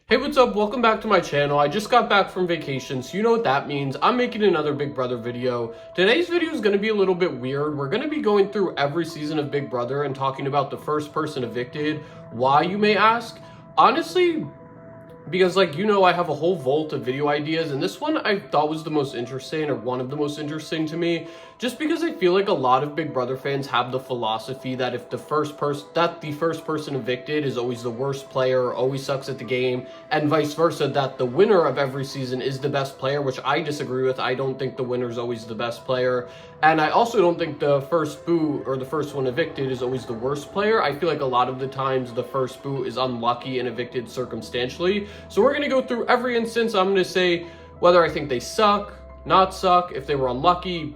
Hey, what's up? Welcome back to my channel. I just got back from vacation, so you know what that means. I'm making another Big Brother video. Today's video is going to be a little bit weird. We're going to be going through every season of Big Brother and talking about the first person evicted. Why, you may ask? Honestly, because I have a whole vault of video ideas, and this one I thought was the most interesting, or one of the most interesting to me, just because I feel like a lot of Big Brother fans have the philosophy that if the first person evicted is always the worst player, or always sucks at the game, and vice versa, that the winner of every season is the best player, which I disagree with. I don't think the winner is always the best player, and I also don't think the first boot or the first one evicted is always the worst player. I feel like a lot of the times the first boot is unlucky and evicted circumstantially. So we're going to go through every instance. I'm going to say whether I think they suck, not suck, if they were unlucky,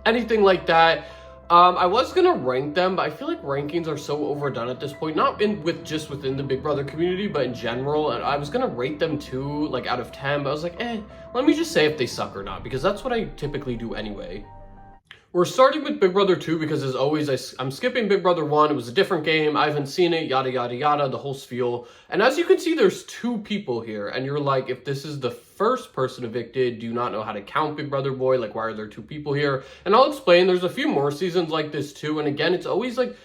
anything like that. I was going to rank them, but I feel like rankings are so overdone at this point, not just within the Big Brother community, but in general. And I was going to rate them too, like out of 10, but I was like, let me just say if they suck or not, because that's what I typically do anyway. We're starting with Big Brother 2 because, as always, I'm skipping Big Brother 1. It was a different game. I haven't seen it, yada, yada, yada, the whole spiel. And as you can see, there's two people here. And you're like, if this is the first person evicted, do you not know how to count Big Brother Boy? Like, why are there two people here? And I'll explain. There's a few more seasons like this, too. And again, it's always like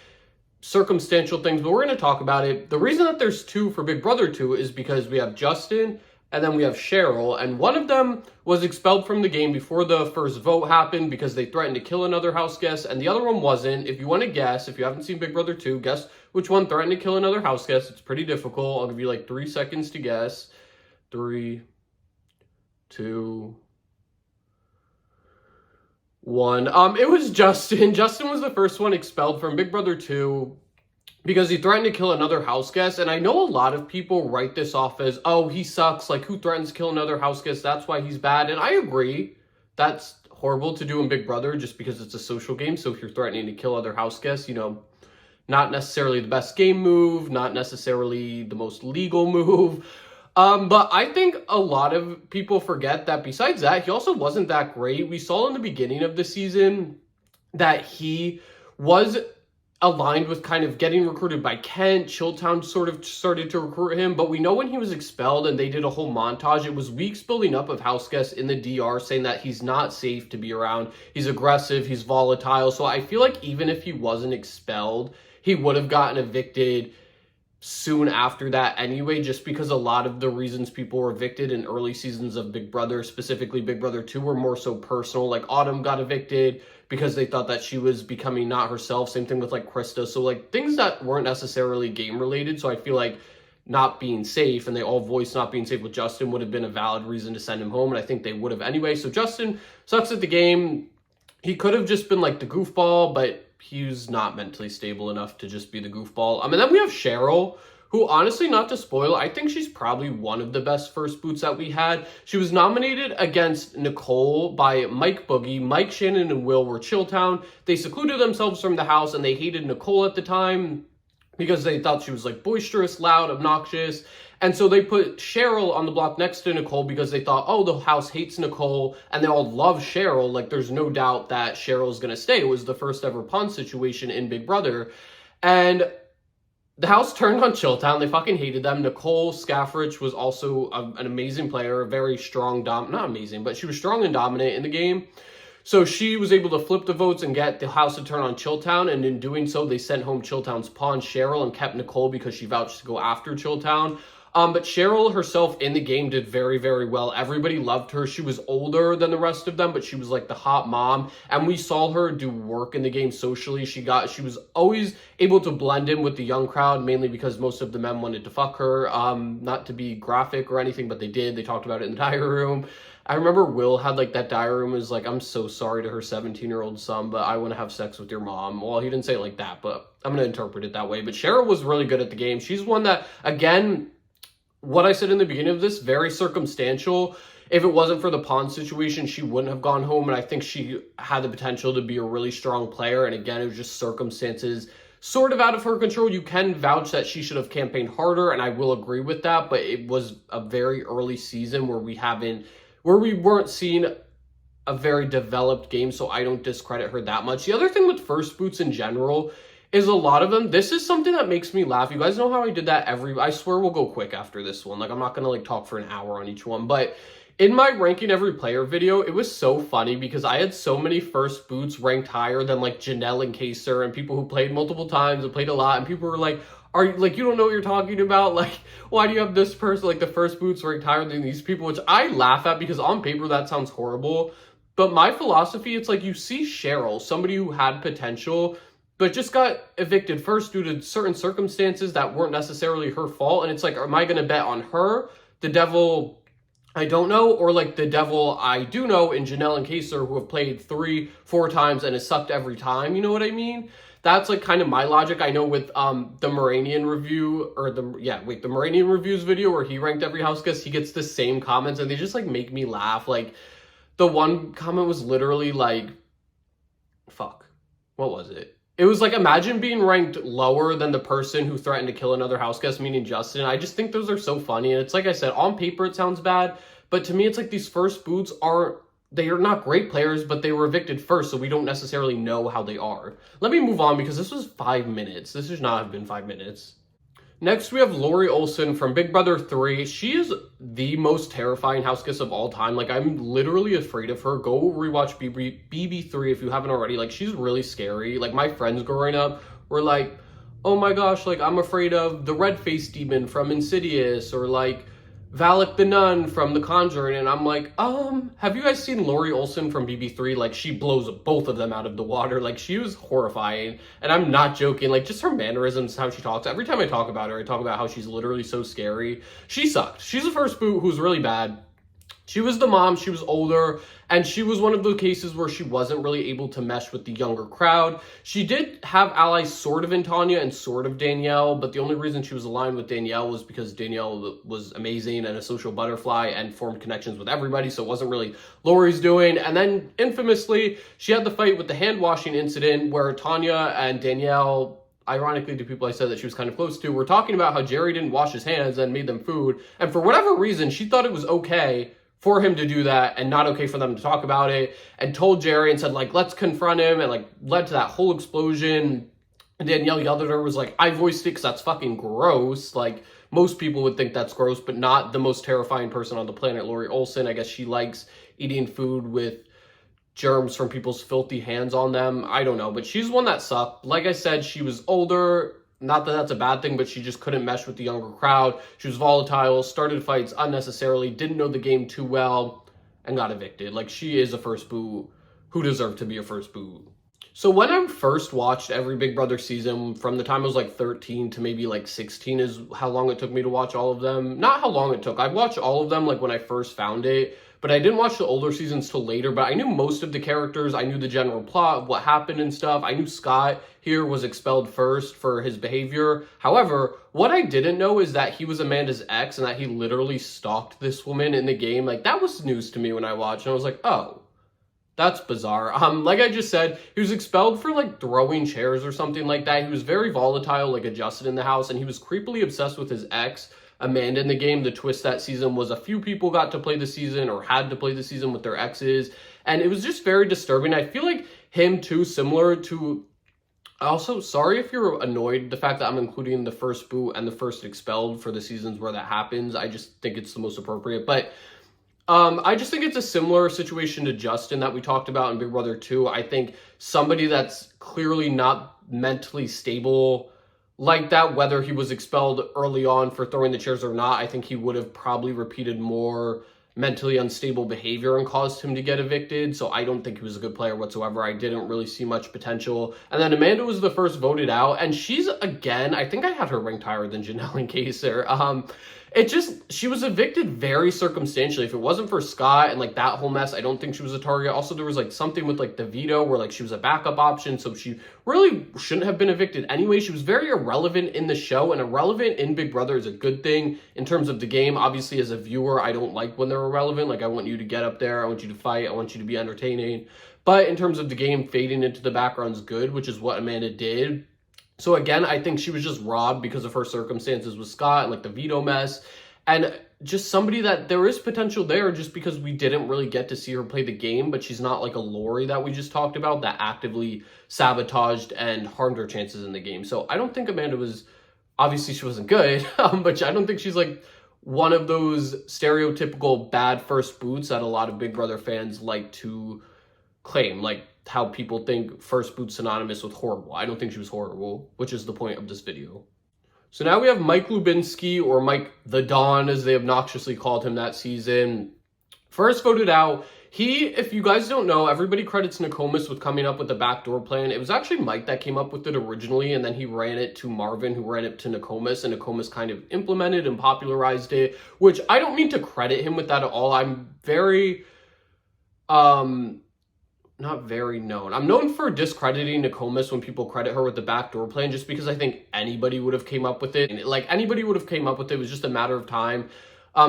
circumstantial things, but we're going to talk about it. The reason that there's two for Big Brother 2 is because we have Justin and then we have Cheryl, and one of them was expelled from the game before the first vote happened because they threatened to kill another house guest, and the other one wasn't. If you want to guess, if you haven't seen Big Brother 2, guess which one threatened to kill another house guest. It's pretty difficult. I'll give you like 3 seconds to guess. 3, 2, 1. It was Justin. Justin was the first one expelled from Big Brother 2. Because he threatened to kill another house guest. And I know a lot of people write this off as, oh, he sucks. Like, who threatens to kill another house guest? That's why he's bad. And I agree. That's horrible to do in Big Brother just because it's a social game. So if you're threatening to kill other house guests, not necessarily the best game move, not necessarily the most legal move. But I think a lot of people forget that besides that, he also wasn't that great. We saw in the beginning of the season that he was aligned with kind of getting recruited by Kent. Chilltown sort of started to recruit him, but we know when he was expelled and they did a whole montage, it was weeks building up of house guests in the DR saying that he's not safe to be around. He's aggressive, he's volatile. So I feel like even if he wasn't expelled, he would have gotten evicted soon after that anyway, just because a lot of the reasons people were evicted in early seasons of Big Brother, specifically Big Brother 2, were more so personal. Like Autumn got evicted because they thought that she was becoming not herself. Same thing with like Krista. So like things that weren't necessarily game related. So I feel like not being safe, and they all voiced not being safe with Justin, would have been a valid reason to send him home. And I think they would have anyway. So Justin sucks at the game. He could have just been like the goofball, but he's not mentally stable enough to just be the goofball. And then we have Cheryl, who honestly, not to spoil, I think she's probably one of the best first boots that we had. She was nominated against Nicole by Mike Boogie. Mike, Shannon, and Will were Chilltown. They secluded themselves from the house, and they hated Nicole at the time because they thought she was like boisterous, loud, obnoxious. And so they put Cheryl on the block next to Nicole because they thought, oh, the house hates Nicole and they all love Cheryl. Like, there's no doubt that Cheryl's going to stay. It was the first ever pawn situation in Big Brother. And the house turned on Chilltown. They fucking hated them. Nicole Scaffrich was also an amazing player, very strong, not amazing, but she was strong and dominant in the game. So she was able to flip the votes and get the house to turn on Chilltown, and in doing so, they sent home Chilltown's pawn, Cheryl, and kept Nicole because she vouched to go after Chilltown. But Cheryl herself in the game did very, very well. Everybody loved her. She was older than the rest of them, but she was like the hot mom. And we saw her do work in the game socially. She was always able to blend in with the young crowd, mainly because most of the men wanted to fuck her. Not to be graphic or anything, but they did. They talked about it in the diary room. I remember Will had like that diary room was like, I'm so sorry to her 17-year-old son, but I want to have sex with your mom. Well, he didn't say it like that, but I'm going to interpret it that way. But Cheryl was really good at the game. She's one that, again, what I said in the beginning of this, very circumstantial. If it wasn't for the pawn situation, she wouldn't have gone home. And I think she had the potential to be a really strong player. And again, it was just circumstances sort of out of her control. You can vouch that she should have campaigned harder, and I will agree with that. But it was a very early season where we weren't seeing a very developed game. So I don't discredit her that much. The other thing with first boots in general is a lot of them. This is something that makes me laugh. You guys know how I did that I swear we'll go quick after this one. Like, I'm not gonna like talk for an hour on each one, but in my ranking every player video, it was so funny because I had so many first boots ranked higher than like Janelle and Kaser and people who played multiple times and played a lot, and people were like, are you like, you don't know what you're talking about? Like, why do you have this person, like the first boots ranked higher than these people? Which I laugh at because on paper that sounds horrible. But my philosophy, it's like you see Cheryl, somebody who had potential, but just got evicted first due to certain circumstances that weren't necessarily her fault. And it's like, am I going to bet on her, the devil I don't know, or like the devil I do know in Janelle and Kaser, who have played 3-4 times and has sucked every time? You know what I mean? That's like kind of my logic. I know with the Moranian review, or the Moranian reviews video where he ranked every house guest, he gets the same comments and they just like make me laugh. Like, the one comment was literally like, fuck, what was it? It was like, imagine being ranked lower than the person who threatened to kill another house guest, meaning Justin. I just think those are so funny. And it's like I said, on paper it sounds bad, but to me it's like these first boots they are not great players, but they were evicted first, so we don't necessarily know how they are. Let me move on because this was 5 minutes. This should not have been 5 minutes. Next, we have Lori Olson from Big Brother 3. She is the most terrifying house guest of all time. Like, I'm literally afraid of her. Go rewatch BB3 if you haven't already. Like, she's really scary. Like, my friends growing up were like, oh my gosh, like, I'm afraid of the red-faced demon from Insidious, or like Valak the Nun from The Conjuring. And I'm like, have you guys seen Lori Olson from BB3? Like, she blows both of them out of the water. Like, she was horrifying, and I'm not joking. Like, just her mannerisms, how she talks. Every time I talk about her, I talk about how she's literally so scary. She sucked. She's the first boot who's really bad. She was the mom, she was older, and she was one of the cases where she wasn't really able to mesh with the younger crowd. She did have allies sort of in Tanya and sort of Danielle, but the only reason she was aligned with Danielle was because Danielle was amazing and a social butterfly and formed connections with everybody, so it wasn't really Lori's doing. And then, infamously, she had the fight with the hand-washing incident where Tanya and Danielle, ironically, the people I said that she was kind of close to, were talking about how Jerry didn't wash his hands and made them food, and for whatever reason, she thought it was okay for him to do that and not okay for them to talk about it, and told Jerry and said, like, let's confront him, and like led to that whole explosion. And Danielle yelled at her, was like, I voiced it because that's fucking gross. Like, most people would think that's gross, but not the most terrifying person on the planet, Lori Olson. I guess she likes eating food with germs from people's filthy hands on them. I don't know, but she's one that sucked. Like I said, she was older. Not that that's a bad thing, but she just couldn't mesh with the younger crowd. She was volatile, started fights unnecessarily, didn't know the game too well, and got evicted. Like, she is a first boot who deserved to be a first boot. So when I first watched every Big Brother season, from the time I was like 13 to maybe like 16 is how long it took me to watch all of them. Not how long it took. I watched all of them like when I first found it, but I didn't watch the older seasons till later. But I knew most of the characters. I knew the general plot of what happened and stuff. I knew Scott here was expelled first for his behavior. However, what I didn't know is that he was Amanda's ex and that he literally stalked this woman in the game. Like, that was news to me when I watched, and I was like, oh, that's bizarre. Like I just said, he was expelled for like throwing chairs or something like that. He was very volatile, like adjusted in the house, and he was creepily obsessed with his ex, Amanda, in the game. The twist that season was a few people got to play the season or had to play the season with their exes, and it was just very disturbing. I feel like him too, similar to, also, sorry if you're annoyed the fact that I'm including the first boot and the first expelled for the seasons where that happens. I just think it's the most appropriate, but I just think it's a similar situation to Justin that we talked about in Big Brother 2. I think somebody that's clearly not mentally stable like that, whether he was expelled early on for throwing the chairs or not, I think he would have probably repeated more mentally unstable behavior and caused him to get evicted. So I don't think he was a good player whatsoever. I didn't really see much potential. And then Amanda was the first voted out, and she's, again, I think I had her ranked higher than Janelle and Kaser. She was evicted very circumstantially. If it wasn't for Scott and like that whole mess, I don't think she was a target. Also, there was like something with like the veto where like she was a backup option, so she really shouldn't have been evicted anyway. She was very irrelevant in the show, and irrelevant in Big Brother is a good thing in terms of the game. Obviously, as a viewer, I don't like when they're irrelevant. Like, I want you to get up there, I want you to fight, I want you to be entertaining. But in terms of the game, fading into the background is good, which is what Amanda did. So again, I think she was just robbed because of her circumstances with Scott and like the veto mess. and just somebody that there is potential there just because we didn't really get to see her play the game, but she's not like a Lori that we just talked about that actively sabotaged and harmed her chances in the game. So I don't think Amanda was, obviously she wasn't good, but I don't think she's like one of those stereotypical bad first boots that a lot of Big Brother fans like to claim, like how people think first boot's synonymous with horrible. I don't think she was horrible, which is the point of this video. So now we have Mike Lubinsky, or Mike the Don, as they obnoxiously called him that season. First voted out. He, if you guys don't know, everybody credits Nokomis with coming up with the backdoor plan. It was actually Mike that came up with it originally, and then he ran it to Marvin, who ran it to Nokomis, and Nokomis kind of implemented and popularized it, which I don't mean to credit him with that at all. I'm very, not very known. I'm known for discrediting Nokomis when people credit her with the backdoor plan, just because I think anybody would have came up with it. Like, anybody would have came up with it. It was just a matter of time.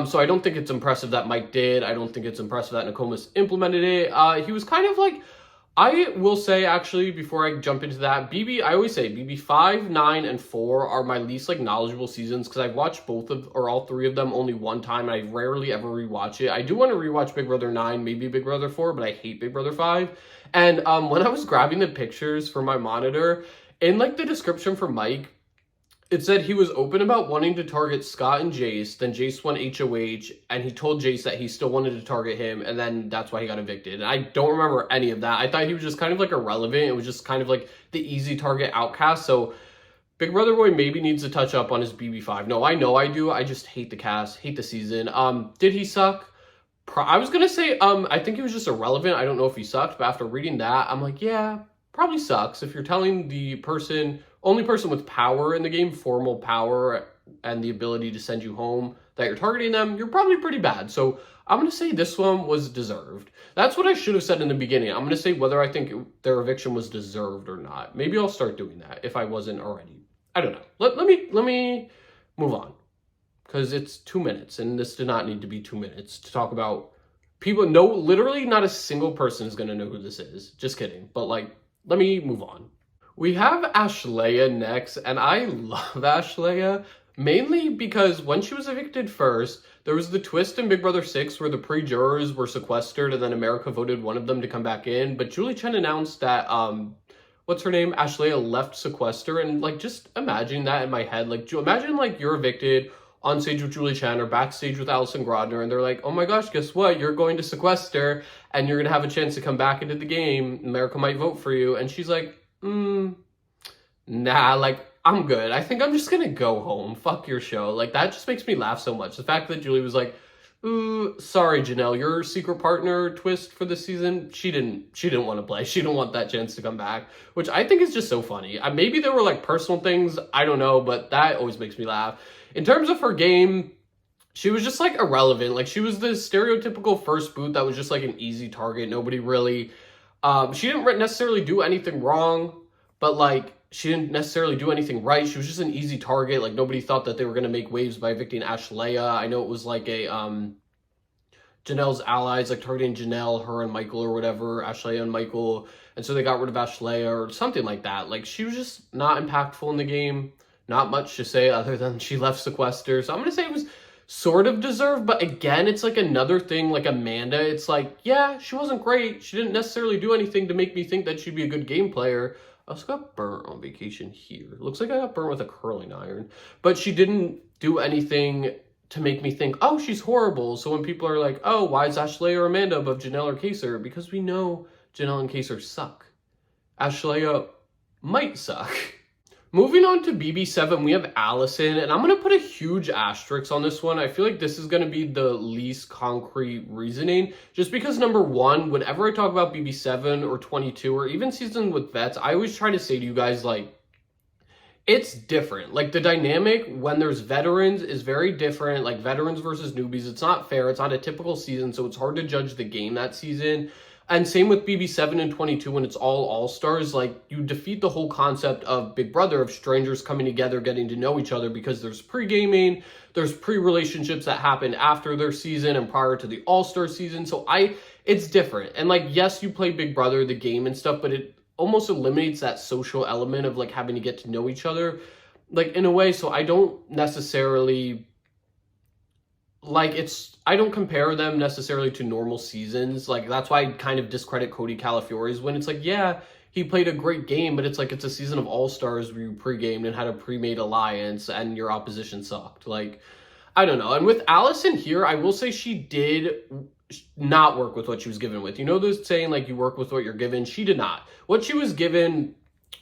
So I don't think it's impressive that Mike did. I don't think it's impressive that Nokomis implemented it. He was kind of like, I will say, actually, before I jump into that, BB, I always say BB 5, 9, and 4 are my least like knowledgeable seasons, because I've watched both of, or all three of them only one time, and I rarely ever rewatch it. I do want to rewatch Big Brother 9, maybe Big Brother 4, but I hate Big Brother 5. And when I was grabbing the pictures for my monitor, in like the description for Mike, it said he was open about wanting to target Scott and Jace, then Jace won HOH, and he told Jace that he still wanted to target him, and then that's why he got evicted. And I don't remember any of that. I thought he was just kind of like irrelevant. It was just kind of like the easy target outcast. So Big Brother Boy maybe needs to touch up on his BB5. No, I know I do. I just hate the cast, hate the season. Did he suck? I was going to say, I think he was just irrelevant. I don't know if he sucked, but after reading that, I'm like, yeah, probably sucks. If you're telling the only person with power in the game, formal power, and the ability to send you home, that you're targeting them, you're probably pretty bad. So I'm going to say this one was deserved. That's what I should have said in the beginning. I'm going to say whether I think their eviction was deserved or not. Maybe I'll start doing that if I wasn't already. I don't know. Let me move on, because it's 2 minutes, and this did not need to be 2 minutes to talk about people. No, literally not a single person is going to know who this is. Just kidding. But like, let me move on. We have Ashleigh next, and I love Ashleigh, mainly because when she was evicted first, there was the twist in Big Brother 6 where the pre-jurors were sequestered, and then America voted one of them to come back in. But Julie Chen announced that, what's her name? Ashleigh left sequester, and like, just imagine that in my head. Like, imagine like you're evicted on stage with Julie Chen or backstage with Allison Grodner, and they're like, oh my gosh, guess what? You're going to sequester, and you're going to have a chance to come back into the game. America might vote for you. And she's like, nah, like, I'm good. I think I'm just gonna go home. Fuck your show. Like, that just makes me laugh so much. The fact that Julie was like, ooh, sorry, Janelle, your secret partner twist for this season, she didn't want to play. She didn't want that chance to come back, which I think is just so funny. Maybe there were like personal things, I don't know, but that always makes me laugh. In terms of her game, she was just like irrelevant. Like, she was the stereotypical first boot that was just like an easy target. Nobody really, she didn't necessarily do anything wrong, but like, she didn't necessarily do anything right. She was just an easy target. Like, nobody thought that they were going to make waves by evicting Ashleigh. I know it was like a, Janelle's allies, like targeting Janelle, her and Michael or whatever, Ashleigh and Michael. And so they got rid of Ashleigh or something like that. Like, she was just not impactful in the game. Not much to say other than she left sequester. So I'm going to say it was sort of deserved. But again, it's like another thing, like Amanda. It's like, yeah, she wasn't great. She didn't necessarily do anything to make me think that she'd be a good game player. I also got burnt on vacation here. Looks like I got burnt with a curling iron. But she didn't do anything to make me think, oh, she's horrible. So when people are like, oh, why is Ashleigh or Amanda above Janelle or Kaysar? Because we know Janelle and Kaysar suck. Ashleigh might suck. Moving on to BB7, we have Allison, and I'm going to put a huge asterisk on this one. I feel like this is going to be the least concrete reasoning, just because, number one, whenever I talk about BB7 or 22 or even season with vets, I always try to say to you guys, like, it's different. Like, the dynamic when there's veterans is very different, like veterans versus newbies. It's not fair. It's not a typical season, so it's hard to judge the game that season. And same with BB7 and 22 when it's all All-Stars. Like, you defeat the whole concept of Big Brother, of strangers coming together, getting to know each other, because there's pre-gaming, there's pre-relationships that happen after their season and prior to the All-Star season. So it's different. And like, yes, you play Big Brother, the game and stuff, but it almost eliminates that social element of like having to get to know each other, like, in a way. So I don't necessarily like, I don't compare them necessarily to normal seasons. Like, that's why I kind of discredit Cody Calafiores when it's like, yeah, he played a great game, but it's like it's a season of all-stars where you pre-gamed and had a pre-made alliance and your opposition sucked. Like, I don't know. And with Allison here, I will say she did not work with what she was given with. You know this saying, like, you work with what you're given? She did not. What she was given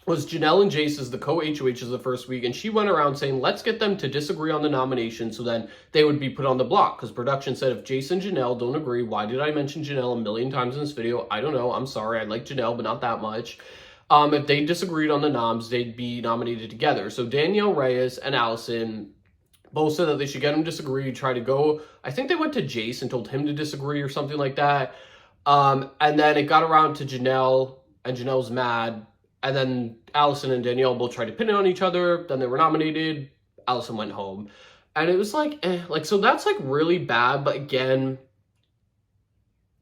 was Janelle and Jace as the co-HOHs the first week, and she went around saying, let's get them to disagree on the nomination so then they would be put on the block, because production said if Jace and Janelle don't agree, why did I mention Janelle a million times in this video? I don't know. I'm sorry. I like Janelle, but not that much. If they disagreed on the noms, they'd be nominated together. So Danielle Reyes and Allison both said that they should get them to disagree, try to go. I think they went to Jace and told him to disagree or something like that. And then it got around to Janelle, and Janelle's mad. And then Allison and Danielle both tried to pin it on each other. Then they were nominated. Allison went home. And it was like, so that's like really bad. But again,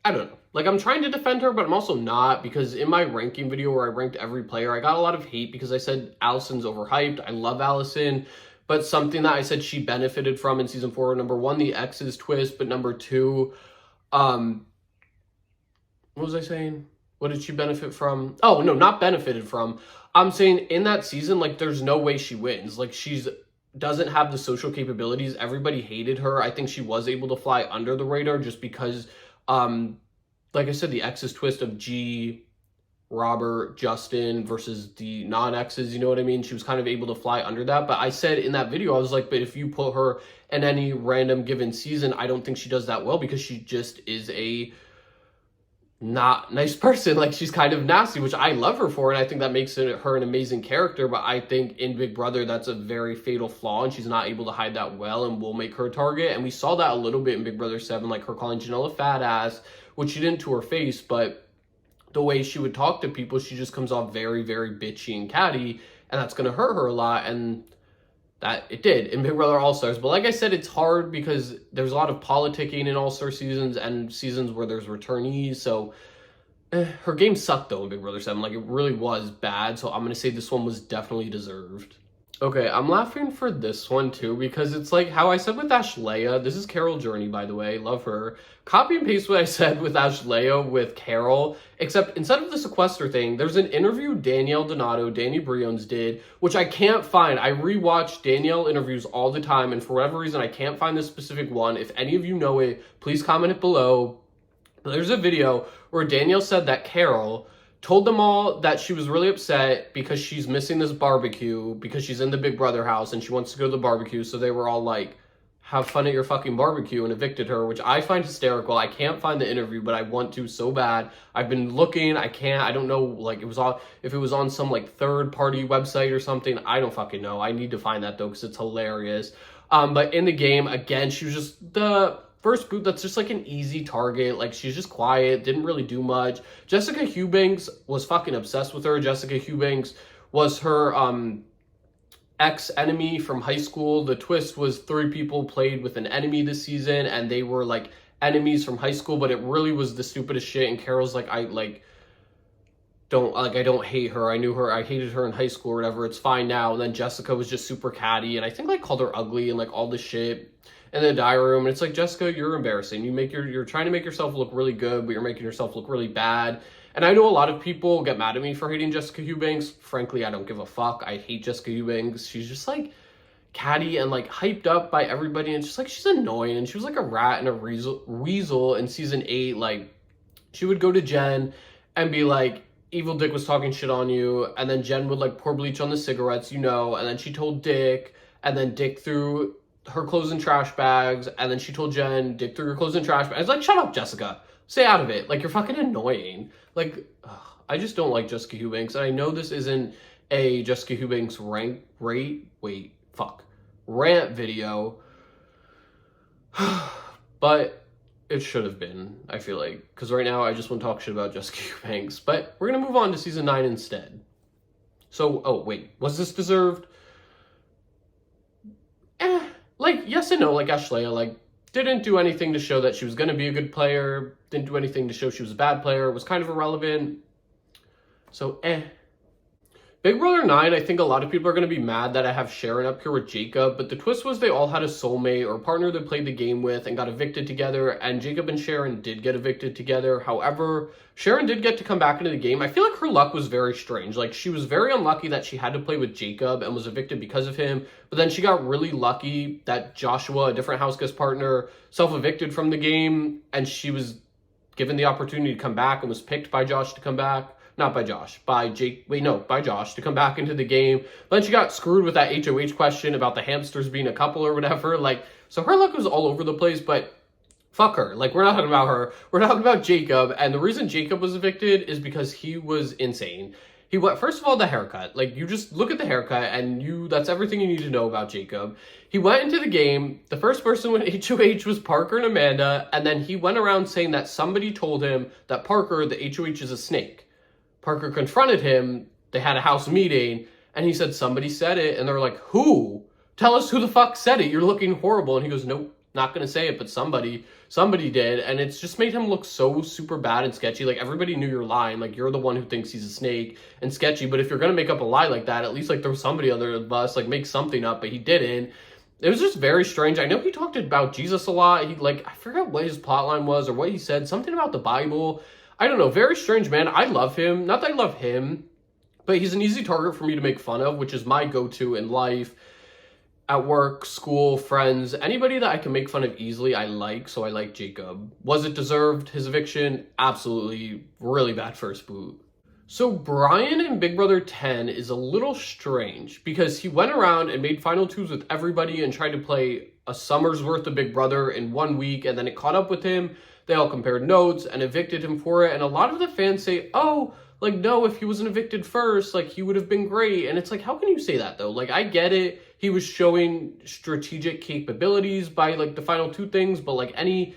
I don't know. Like, I'm trying to defend her, but I'm also not, because in my ranking video where I ranked every player, I got a lot of hate because I said Allison's overhyped. I love Allison, but something that I said she benefited from in season 4, number 1, the exes twist, but number 2, what was I saying? What did she benefit from? Oh, no, not benefited from. I'm saying in that season, like, there's no way she wins. Like, doesn't have the social capabilities. Everybody hated her. I think she was able to fly under the radar just because, like I said, the X's twist of G, Robert, Justin versus the non-X's, you know what I mean? She was kind of able to fly under that. But I said in that video, I was like, but if you put her in any random given season, I don't think she does that well because she just is a not nice person. Like, she's kind of nasty, which I love her for, and I think that makes her an amazing character. But I think in Big Brother, that's a very fatal flaw, and she's not able to hide that well, and will make her a target. And we saw that a little bit in Big Brother 7, like her calling Janelle a fat ass, which she didn't to her face, but the way she would talk to people, she just comes off very, very bitchy and catty, and that's going to hurt her a lot. And that it did in Big Brother All-Stars. But like I said, it's hard because there's a lot of politicking in All-Star seasons and seasons where there's returnees. So her game sucked, though, in Big Brother 7. Like, it really was bad. So I'm going to say this one was definitely deserved. Okay, I'm laughing for this one, too, because it's like how I said with Ashlea. This is Carol Journey, by the way. Love her. Copy and paste what I said with Ashlea with Carol, except instead of the sequester thing, there's an interview Danielle Donato, Danny Briones did, which I can't find. I rewatch Danielle interviews all the time, and for whatever reason, I can't find this specific one. If any of you know it, please comment it below. There's a video where Danielle said that Carol told them all that she was really upset because she's missing this barbecue because she's in the Big Brother house and she wants to go to the barbecue. So they were all like, have fun at your fucking barbecue, and evicted her, which I find hysterical. I can't find the interview, but I want to so bad. I've been looking. I can't. I don't know, like, if it was on some like third-party website or something. I don't fucking know. I need to find that though because it's hilarious. But in the game, again, she was just the first group that's just like an easy target. Like, she's just quiet, didn't really do much. Jessica Eubanks was fucking obsessed with her. Jessica Eubanks was her ex-enemy from high school. The twist was 3 people played with an enemy this season, and they were like enemies from high school, but it really was the stupidest shit. And Carol's like, I don't hate her. I knew her. I hated her in high school or whatever. It's fine now. And then Jessica was just super catty, and I think like called her ugly and like all this shit in the diary room. And it's like, Jessica, you're embarrassing. You're trying to make yourself look really good, but you're making yourself look really bad. And I know a lot of people get mad at me for hating Jessica Eubanks. Frankly, I don't give a fuck. I hate Jessica Eubanks. She's just like catty and like hyped up by everybody, and just like she's annoying. And she was like a rat and a weasel in season 8. Like, she would go to Jen and be like, Evil Dick was talking shit on you, and then Jen would like pour bleach on the cigarettes, you know, and then she told Dick, and then Dick threw her clothes in trash bags, and then she told Jen, Dick threw her clothes in trash bags. Like, shut up, Jessica. Stay out of it. Like, you're fucking annoying. Like, I just don't like Jessica Eubanks. And I know this isn't a Jessica Eubanks rant video. But it should have been, I feel like. Because right now, I just want to talk shit about Jessica Eubanks. But we're going to move on to season 9 instead. So, oh, wait. Was this deserved? Like, yes and no. Like, Ashlea, like, didn't do anything to show that she was going to be a good player. Didn't do anything to show she was a bad player. Was kind of irrelevant. So, Big Brother 9, I think a lot of people are going to be mad that I have Sharon up here with Jacob, but the twist was they all had a soulmate or a partner they played the game with and got evicted together, and Jacob and Sharon did get evicted together. However, Sharon did get to come back into the game. I feel like her luck was very strange. Like, she was very unlucky that she had to play with Jacob and was evicted because of him, but then she got really lucky that Joshua, a different house guest partner, self-evicted from the game, and she was given the opportunity to come back and was picked by Josh to come back. Not by Josh, by Josh to come back into the game. But then she got screwed with that HOH question about the hamsters being a couple or whatever. Like, so her luck was all over the place, but fuck her. Like, we're not talking about her. We're talking about Jacob. And the reason Jacob was evicted is because he was insane. He went, first of all, the haircut. Like, you just look at the haircut and that's everything you need to know about Jacob. He went into the game. The first person with HOH was Parker and Amanda. And then he went around saying that somebody told him that Parker, the HOH, is a snake. Parker confronted him, they had a house meeting, and he said, somebody said it, and they're like, who? Tell us who the fuck said it, you're looking horrible. And he goes, nope, not gonna say it, but somebody did, and it's just made him look so super bad and sketchy. Like, everybody knew you're lying, like, you're the one who thinks he's a snake and sketchy, but if you're gonna make up a lie like that, at least, like, throw somebody under the bus, like, make something up, but he didn't. It was just very strange. I know he talked about Jesus a lot, he, like, I forgot what his plotline was or what he said, something about the Bible. I don't know, very strange man. I love him. Not that I love him, but he's an easy target for me to make fun of, which is my go-to in life, at work, school, friends, anybody that I can make fun of easily, I like, so I like Jacob. Was it deserved, his eviction? Absolutely. Really bad first boot. So Brian in Big Brother 10 is a little strange because he went around and made final twos with everybody and tried to play a summer's worth of Big Brother in 1 week, and then it caught up with him. They all compared notes and evicted him for it. And a lot of the fans say, oh, like, no, if he wasn't evicted first, like, he would have been great. And it's like, how can you say that, though? Like, I get it. He was showing strategic capabilities by, like, the final two things. But, like, any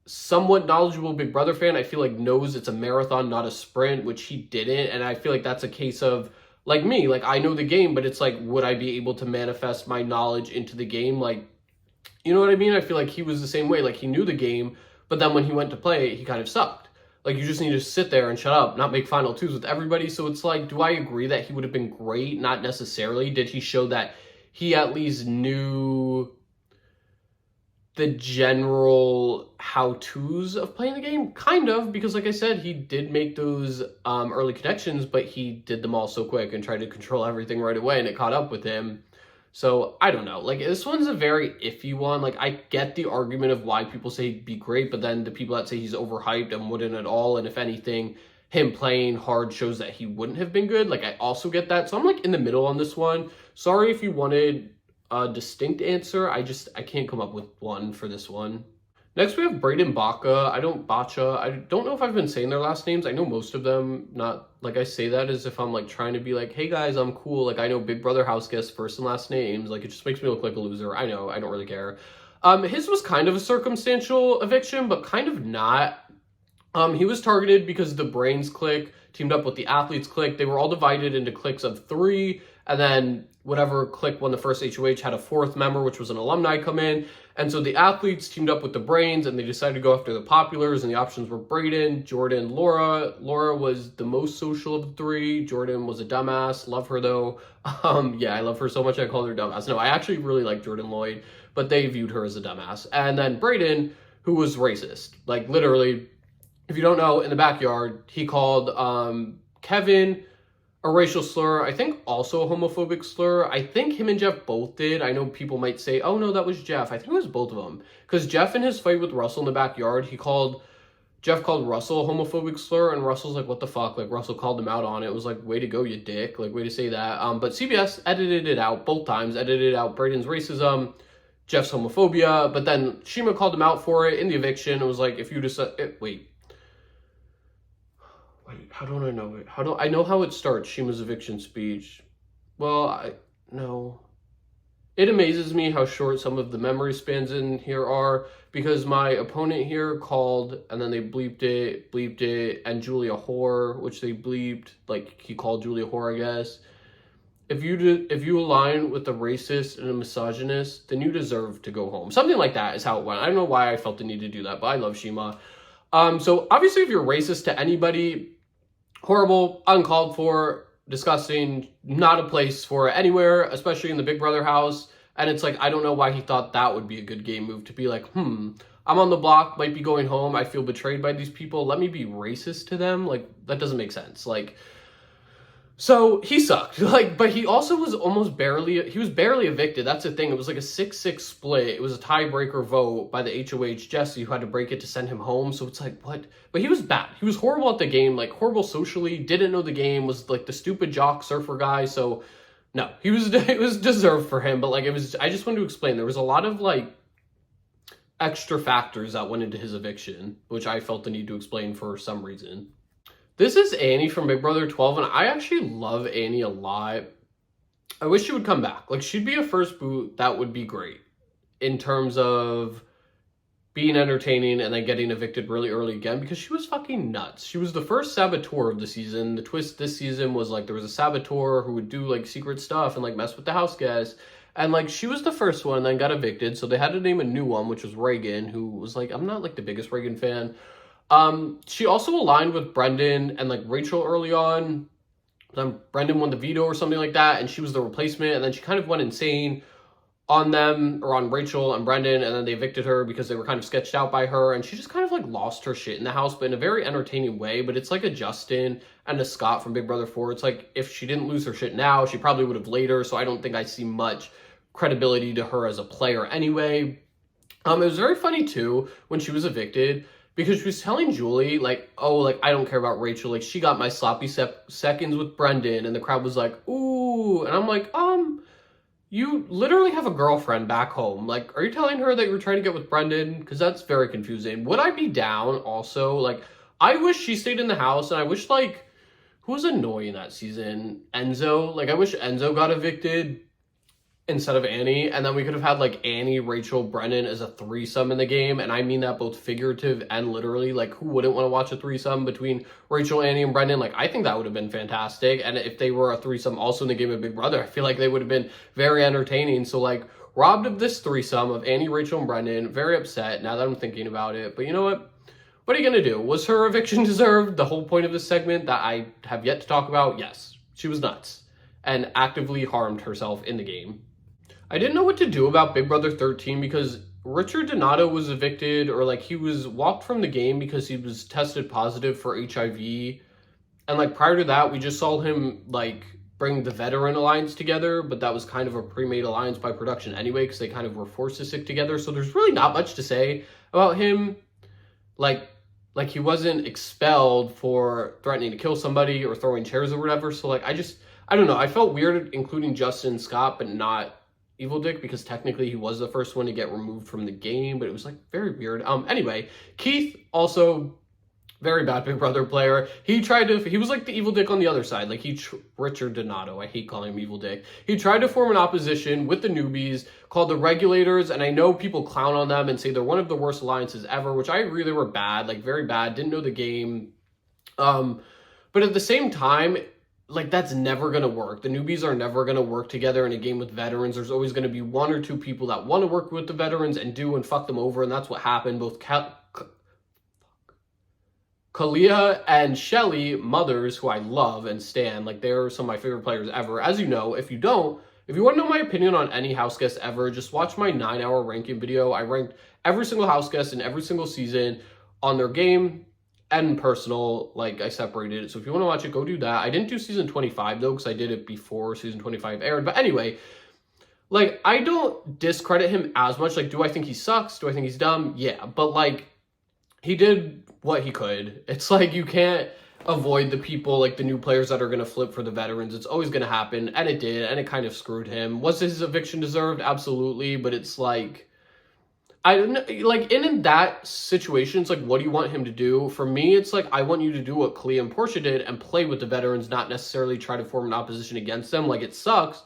somewhat knowledgeable Big Brother fan, I feel like, knows it's a marathon, not a sprint, which he didn't. And I feel like that's a case of, like me, like, I know the game, but it's like, would I be able to manifest my knowledge into the game? Like, you know what I mean? I feel like he was the same way. Like, he knew the game, but then when he went to play it, he kind of sucked. Like, you just need to sit there and shut up, not make final twos with everybody. So it's like, do I agree that he would have been great? Not necessarily. Did he show that he at least knew the general how-tos of playing the game? Kind of, because like I said, he did make those early connections, but he did them all so quick and tried to control everything right away, and it caught up with him. So, I don't know. Like, this one's a very iffy one. Like, I get the argument of why people say he'd be great, but then the people that say he's overhyped and wouldn't at all, and if anything, him playing hard shows that he wouldn't have been good. Like, I also get that. So, I'm, like, in the middle on this one. Sorry if you wanted a distinct answer. I can't come up with one for this one. Next, we have Braden Baca. I don't know if I've been saying their last names. I know most of them. Not like I say that as if I'm like trying to be like, hey guys, I'm cool. Like, I know Big Brother house guests first and last names. Like, it just makes me look like a loser. I know. I don't really care. His was kind of a circumstantial eviction, but kind of not. He was targeted because the Brains clique teamed up with the Athletes clique. They were all divided into cliques of 3, and then whatever clique won the first HOH had a 4th member, which was an alumni, come in. And so the Athletes teamed up with the Brains, and they decided to go after the populars, and the options were Braden, Jordan, Laura. Laura was the most social of the 3. Jordan was a dumbass. Love her, though. Yeah, I love her so much I called her dumbass. No, I actually really like Jordan Lloyd, but they viewed her as a dumbass. And then Braden, who was racist. Like, literally, if you don't know, in the backyard, he called Kevin a racial slur, I think also a homophobic slur. I think him and Jeff both did. I know people might say, oh no, that was Jeff. I think it was both of them. Because Jeff in his fight with Russell in the backyard, Jeff called Russell a homophobic slur, and Russell's like, what the fuck? Like, Russell called him out on it. It was like, way to go, you dick. Like, way to say that. But CBS edited it out both times, edited out Braden's racism, Jeff's homophobia, but then Shima called him out for it in the eviction. It was like, if you decide, wait, how don't I know it? I know how it starts, Shima's eviction speech. Well, no. It amazes me how short some of the memory spans in here are, because my opponent here called, and then they bleeped it, and Julia whore, which they bleeped, like, he called Julia whore, I guess. If you align with a racist and a misogynist, then you deserve to go home. Something like that is how it went. I don't know why I felt the need to do that, but I love Shima. So obviously if you're racist to anybody, horrible, uncalled for, disgusting, not a place for it anywhere, especially in the Big Brother house. And it's like, I don't know why he thought that would be a good game move, to be like, I'm on the block, might be going home, I feel betrayed by these people, let me be racist to them. Like, that doesn't make sense. Like, so he sucked. Like, but he also was he was barely evicted. That's the thing. It was like a 6-6 split. It was a tiebreaker vote by the HOH Jesse, who had to break it to send him home. So it's like, what? But he was bad. He was horrible at the game, like horrible socially, didn't know the game, was like the stupid jock surfer guy. So no, it was deserved for him. But like, I just wanted to explain, there was a lot of like extra factors that went into his eviction, which I felt the need to explain for some reason. This is Annie from Big Brother 12, and I actually love Annie a lot. I wish she would come back. Like, she'd be a first boot, that would be great. In terms of being entertaining and then getting evicted really early again, because she was fucking nuts. She was the first saboteur of the season. The twist this season was, like, there was a saboteur who would do, like, secret stuff and, like, mess with the house guests. And, like, she was the first one and then got evicted, so they had to name a new one, which was Reagan, who was, like, I'm not, like, the biggest Reagan fan. She also aligned with Brendan and like Rachel early on. Then Brendan won the veto or something like that, and she was the replacement. And then she kind of went insane on them, or on Rachel and Brendan, and then they evicted her because they were kind of sketched out by her. And she just kind of like lost her shit in the house, but in a very entertaining way. But it's like a Justin and a Scott from Big Brother 4. It's like, if she didn't lose her shit now, she probably would have later. So I don't think I see much credibility to her as a player anyway. It was very funny too when she was evicted, because she was telling Julie, like, oh, like, I don't care about Rachel. Like, she got my sloppy seconds with Brendan. And the crowd was like, ooh. And I'm like, you literally have a girlfriend back home. Like, are you telling her that you were trying to get with Brendan? Because that's very confusing. Would I be down also? Like, I wish she stayed in the house. And I wish, like, who was annoying that season? Enzo. Like, I wish Enzo got evicted instead of Annie, and then we could have had like Annie, Rachel, Brennan as a threesome in the game, and I mean that both figurative and literally. Like, who wouldn't want to watch a threesome between Rachel, Annie, and Brendan? Like, I think that would have been fantastic. And if they were a threesome also in the game of Big Brother, I feel like they would have been very entertaining. So like, robbed of this threesome of Annie, Rachel, and Brendan, very upset now that I'm thinking about it. But you know what? What are you gonna do? Was her eviction deserved? The whole point of this segment that I have yet to talk about? Yes, she was nuts and actively harmed herself in the game. I didn't know what to do about Big Brother 13 because Richard Donato was evicted, or like he was walked from the game because he was tested positive for HIV. And like prior to that, we just saw him like bring the Veteran Alliance together, but that was kind of a pre-made alliance by production anyway, because they kind of were forced to stick together. So there's really not much to say about him. Like he wasn't expelled for threatening to kill somebody or throwing chairs or whatever. So like, I don't know. I felt weird including Justin Scott, but not Evil Dick, because technically he was the first one to get removed from the game, but it was like very weird. Anyway, Keith, also very bad Big Brother player. He was like the Evil Dick on the other side. Like Richard Donato, I hate calling him Evil Dick. He tried to form an opposition with the newbies called the Regulators, and I know people clown on them and say they're one of the worst alliances ever, which I agree they were bad, like very bad, didn't know the game. But at the same time, like, that's never going to work. The newbies are never going to work together in a game with veterans. There's always going to be one or two people that want to work with the veterans and do and fuck them over, and that's what happened. Both Kalia and Shelly, mothers, who I love and stan, like, they're some of my favorite players ever. As you know, if you want to know my opinion on any house guest ever, just watch my 9-hour ranking video. I ranked every single house guest in every single season on their game and personal. Like, I separated it. So if you want to watch it, go do that. I didn't do season 25 though, because I did it before season 25 aired. But anyway, like, I don't discredit him as much. Like, do I think he sucks? Do I think he's dumb? Yeah. But like, he did what he could. It's like, you can't avoid the people, like the new players that are going to flip for the veterans. It's always going to happen. And it did. And it kind of screwed him. Was his eviction deserved? Absolutely. But it's like, I don't know, like, in that situation, it's like, what do you want him to do? For me, it's like, I want you to do what Kalia and Portia did and play with the veterans, not necessarily try to form an opposition against them. Like, it sucks,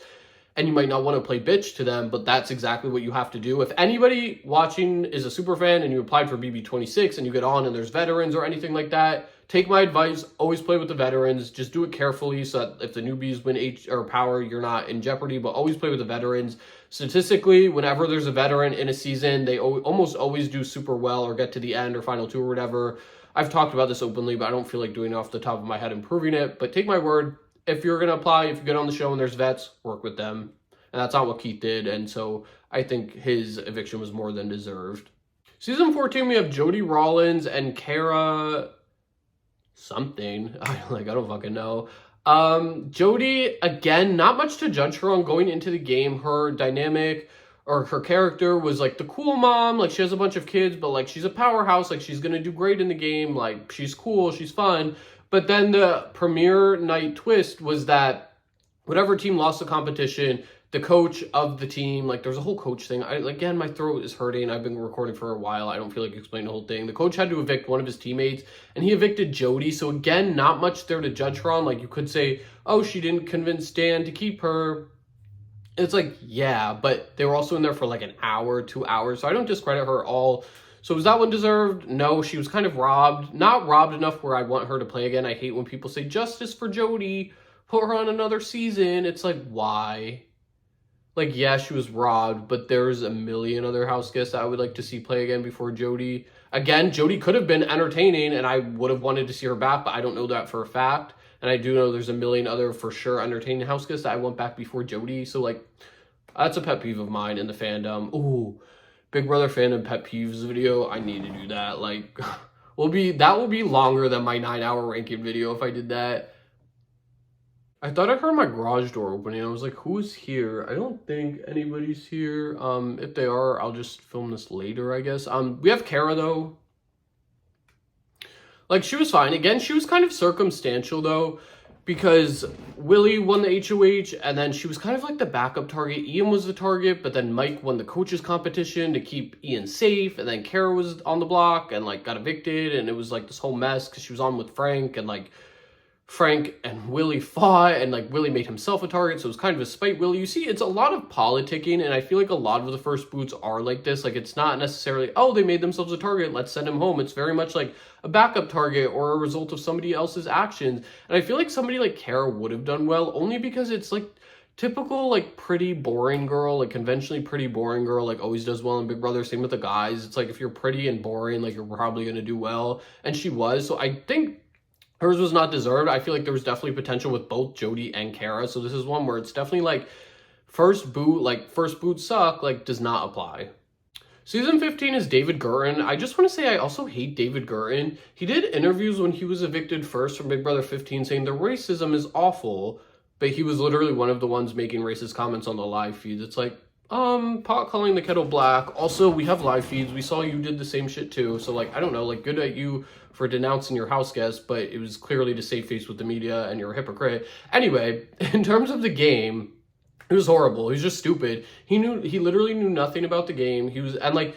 and you might not want to play bitch to them, but that's exactly what you have to do. If anybody watching is a super fan and you applied for BB26 and you get on and there's veterans or anything like that, take my advice, always play with the veterans. Just do it carefully so that if the newbies win H or power, you're not in jeopardy, but always play with the veterans. Statistically, whenever there's a veteran in a season, they almost always do super well or get to the end or final two or whatever. I've talked about this openly, but I don't feel like doing it off the top of my head and proving it. But take my word, if you're going to apply, if you get on the show and there's vets, work with them. And that's not what Keith did. And so I think his eviction was more than deserved. Season 14, we have Jody Rollins and Kara something. I don't fucking know. Jody, again, not much to judge her on going into the game. Her dynamic or her character was like the cool mom. Like, she has a bunch of kids, but like she's a powerhouse. Like, she's gonna do great in the game. Like, she's cool, she's fun. But then the premiere night twist was that whatever team lost the competition, the coach of the team, like, there's a whole coach thing. Again, my throat is hurting. I've been recording for a while. I don't feel like explaining the whole thing. The coach had to evict one of his teammates, and he evicted Jody. So again, not much there to judge her on. Like, you could say, oh, she didn't convince Dan to keep her. It's like, yeah, but they were also in there for like an hour, 2 hours. So I don't discredit her at all. So was that one deserved? No, she was kind of robbed. Not robbed enough where I want her to play again. I hate when people say justice for Jody, put her on another season. It's like, why? Like, yeah, she was robbed, but there's a million other house guests I would like to see play again before Jody. Again, Jody could have been entertaining, and I would have wanted to see her back, but I don't know that for a fact. And I do know there's a million other, for sure, entertaining house guests that I want back before Jody. So, like, that's a pet peeve of mine in the fandom. Ooh, Big Brother fandom pet peeves video. I need to do that. Like, that will be longer than my 9-hour ranking video if I did that. I thought I heard my garage door opening. I was like, who's here? I don't think anybody's here. If they are, I'll just film this later, I guess. We have Kara, though. Like, she was fine. Again, she was kind of circumstantial, though, because Willie won the HOH, and then she was kind of like the backup target. Ian was the target, but then Mike won the coaches competition to keep Ian safe, and then Kara was on the block and, like, got evicted, and it was, like, this whole mess because she was on with Frank, and, like, Frank and Willie fought, and like Willie made himself a target, so it was kind of a spite Willie. You see, it's a lot of politicking, and I feel like a lot of the first boots are like this. Like, it's not necessarily, oh, they made themselves a target, let's send him home. It's very much like a backup target or a result of somebody else's actions. And I feel like somebody like Kara would have done well, only because it's like typical, like, pretty boring girl, like conventionally pretty boring girl, like always does well in Big Brother. Same with the guys. It's like, if you're pretty and boring, like, you're probably going to do well. And she was. So I think hers was not deserved. I feel like there was definitely potential with both Jody and Kara. So this is one where it's definitely like first boot suck, like, does not apply. Season 15 is David Gurton. I just want to say I also hate David Gurton. He did interviews when he was evicted first from Big Brother 15 saying the racism is awful, but he was literally one of the ones making racist comments on the live feeds. It's like, pot calling the kettle black. Also, we have live feeds. We saw you did the same shit too. So, like, I don't know, like, good at you for denouncing your house guests, but it was clearly to save face with the media, and you're a hypocrite. Anyway, in terms of the game, it was horrible. He was just stupid. He literally knew nothing about the game. And like,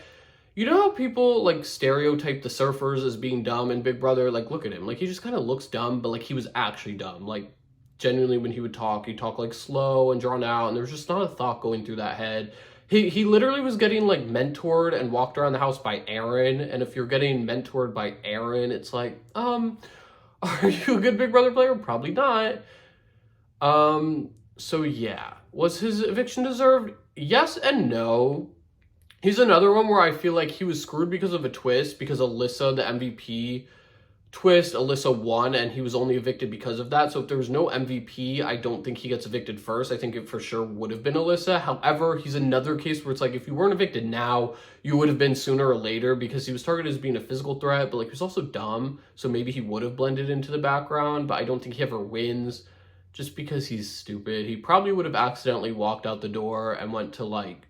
you know how people like stereotype the surfers as being dumb in Big Brother? Like, look at him. Like, he just kind of looks dumb, but like, he was actually dumb. Like, genuinely, when he would talk, he'd talk like slow and drawn out, and there was just not a thought going through that head. He literally was getting like mentored and walked around the house by Aaron, and if you're getting mentored by Aaron, it's like, are you a good Big Brother player? Probably not. So yeah, was his eviction deserved? Yes and no. He's another one where I feel like he was screwed because of a twist, because Alyssa, the MVP twist, Alyssa won, and he was only evicted because of that. So if there was no MVP, I don't think he gets evicted first. I think it for sure would have been Alyssa. However, he's another case where it's like, if you weren't evicted now, you would have been sooner or later, because he was targeted as being a physical threat, but like, he was also dumb, so maybe he would have blended into the background, but I don't think he ever wins just because he's stupid. He probably would have accidentally walked out the door and went to like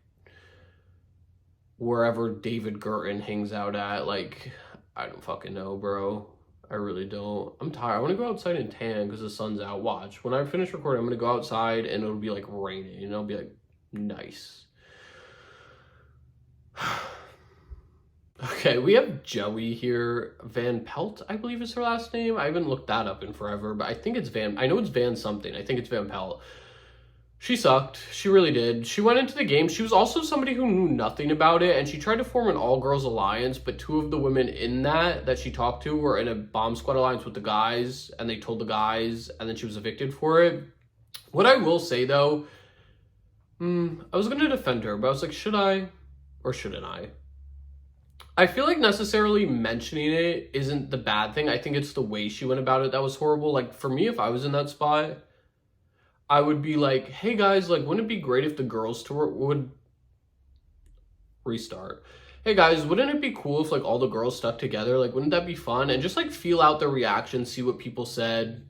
wherever David Gurton hangs out at. Like, I don't fucking know, bro. I really don't. I'm tired. I want to go outside and tan because the sun's out. Watch. When I finish recording, I'm going to go outside and it'll be like raining. And I'll be like, nice. Okay, we have Joey here. Van Pelt, I believe is her last name. I haven't looked that up in forever, but I think it's I know it's Van something. I think it's Van Pelt. She sucked. She really did. She went into the game. She was also somebody who knew nothing about it, and she tried to form an all-girls alliance, but two of the women in that she talked to were in a bomb squad alliance with the guys, and they told the guys, and then she was evicted for it. What I will say, though, I was going to defend her, but I was like, should I or shouldn't I? I feel like necessarily mentioning it isn't the bad thing. I think it's the way she went about it that was horrible. Like, for me, if I was in that spot, I would be like, hey guys, like, wouldn't it be great if the girls tour would restart? Hey guys, wouldn't it be cool if like all the girls stuck together? Like, wouldn't that be fun? And just like feel out the reaction, see what people said.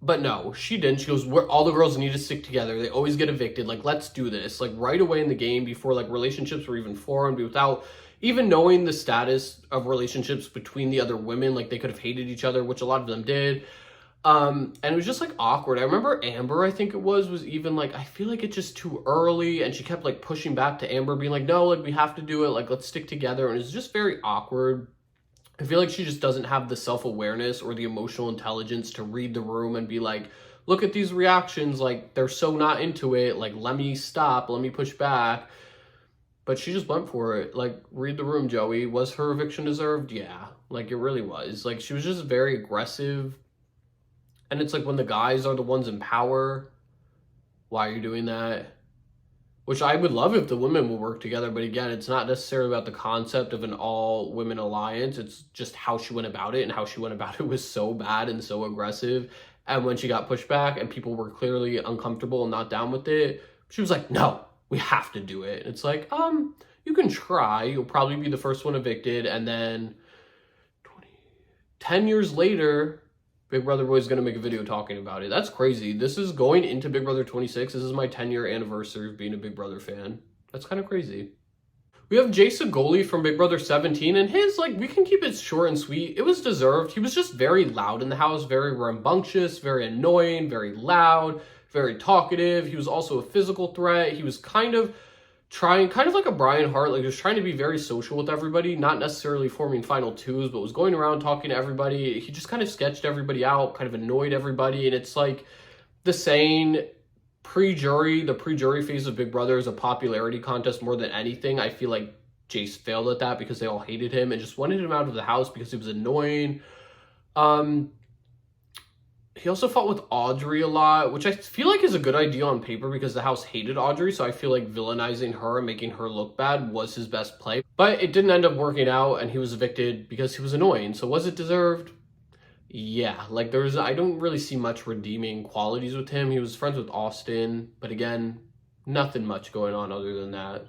But no, she didn't. She goes, we're, all the girls need to stick together. They always get evicted. Like, let's do this. Like, right away in the game before, like, relationships were even formed, without even knowing the status of relationships between the other women. Like, they could have hated each other, which a lot of them did. And it was just, like, awkward. I remember Amber, I think it was even, like, I feel like it's just too early. And she kept, like, pushing back to Amber, being like, no, like, we have to do it. Like, let's stick together. And it's just very awkward. I feel like she just doesn't have the self-awareness or the emotional intelligence to read the room and be like, look at these reactions, like they're so not into it, like let me stop, let me push back. But she just went for it. Like, read the room, Joey. Was her eviction deserved? Yeah, like it really was. Like, she was just very aggressive. And it's like, when the guys are the ones in power, why are you doing that? Which I would love if the women will work together, but again, it's not necessarily about the concept of an all-women alliance. It's just how she went about it, and how she went about it was so bad and so aggressive. And when she got pushed back and people were clearly uncomfortable and not down with it, she was like, no, we have to do it. And it's like, you can try. You'll probably be the first one evicted, and then 10 years later, Big Brother Boy is going to make a video talking about it. That's crazy. This is going into Big Brother 26. This is my 10-year anniversary of being a Big Brother fan. That's kind of crazy. We have Jay Segoli from Big Brother 17, and his, like, we can keep it short and sweet. It was deserved. He was just very loud in the house, very rambunctious, very annoying, very loud, very talkative. He was also a physical threat. He was kind of like a Brian Hart, like, just trying to be very social with everybody, not necessarily forming final twos, but was going around talking to everybody. He just kind of sketched everybody out, kind of annoyed everybody. And it's like the saying, the pre-jury phase of Big Brother is a popularity contest more than anything. I feel like Jace failed at that because they all hated him and just wanted him out of the house because he was annoying. He also fought with Audrey a lot, which I feel like is a good idea on paper because the house hated Audrey, so I feel like villainizing her and making her look bad was his best play. But it didn't end up working out, and he was evicted because he was annoying. So was it deserved? Yeah, like I don't really see much redeeming qualities with him. He was friends with Austin, but again, nothing much going on other than that.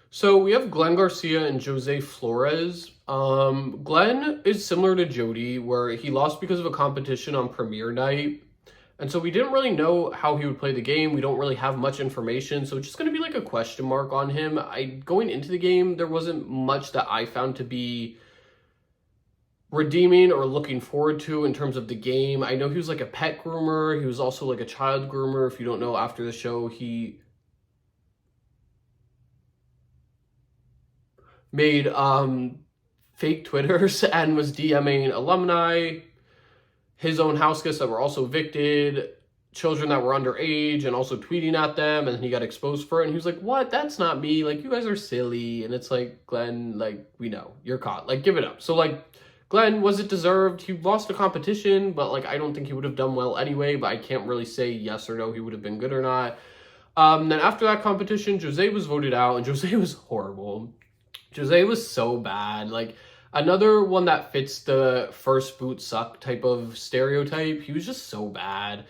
So we have Glenn Garcia and Jose Flores. Glenn is similar to Jody, where he lost because of a competition on premiere night. And so we didn't really know how he would play the game. We don't really have much information. So it's just going to be like a question mark on him. Going into the game, there wasn't much that I found to be redeeming or looking forward to in terms of the game. I know he was like a pet groomer. He was also like a child groomer. If you don't know, after the show, he made fake Twitters and was DMing alumni, his own house guests that were also evicted, children that were underage, and also tweeting at them, and he got exposed for it. And he was like, what? That's not me. Like, you guys are silly. And it's like, Glenn, like, we know. You're caught. Like, give it up. So, like, Glenn, was it deserved? He lost a competition, but, like, I don't think he would have done well anyway, but I can't really say yes or no he would have been good or not. Then after that competition, Jose was voted out, and Jose was horrible. Jose was so bad. Like, another one that fits the first boot suck type of stereotype. He was just so bad.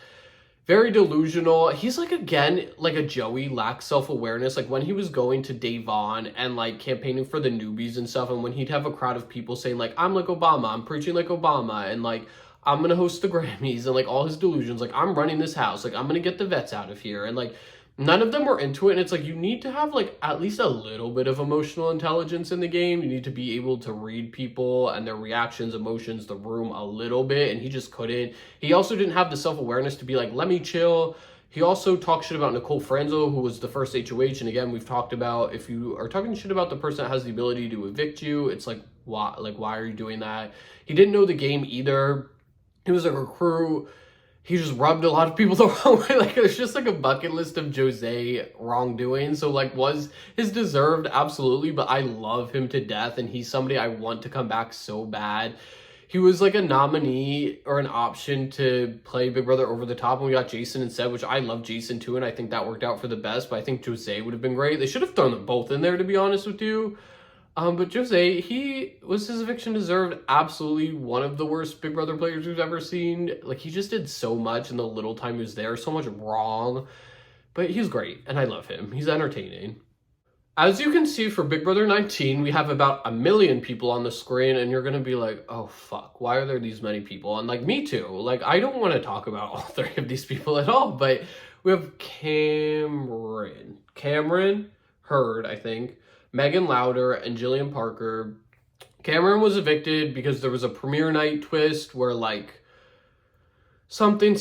Very delusional. He's like, again, like a Joey, lacks self-awareness. Like, when he was going to Davon and like campaigning for the newbies and stuff, and when he'd have a crowd of people saying like, I'm like Obama, I'm preaching like Obama, and like, I'm gonna host the Grammys, and like all his delusions, like, I'm running this house, like, I'm gonna get the vets out of here, and like, none of them were into it. And it's like, you need to have like at least a little bit of emotional intelligence in the game. You need to be able to read people and their reactions, emotions, the room a little bit, and he just couldn't. He also didn't have the self-awareness to be like, let me chill. He also talked shit about Nicole Franzo, who was the first HOH. And again, we've talked about, if you are talking shit about the person that has the ability to evict you, it's like, why are you doing that? He didn't know the game either. He was like a recruit. He just rubbed a lot of people the wrong way. Like, there's just like a bucket list of Jose wrongdoing. So like, was his deserved? Absolutely. But I love him to death, and he's somebody I want to come back so bad. He was like a nominee or an option to play Big Brother Over the Top, and we got Jason instead, which I love Jason too, and I think that worked out for the best. But I think Jose would have been great. They should have thrown them both in there, to be honest with you. But Jose, his eviction deserved. Absolutely one of the worst Big Brother players we've ever seen. Like, he just did so much in the little time he was there, so much wrong. But he's great, and I love him. He's entertaining. As you can see for Big Brother 19, we have about 1 million people on the screen, and you're gonna be like, oh fuck, why are there these many people? And like, me too. Like, I don't want to talk about all 3 of these people at all, but we have Cameron Hurd, I think, Megan Louder, and Jillian Parker. Cameron was evicted because there was a premiere night twist where, like, something,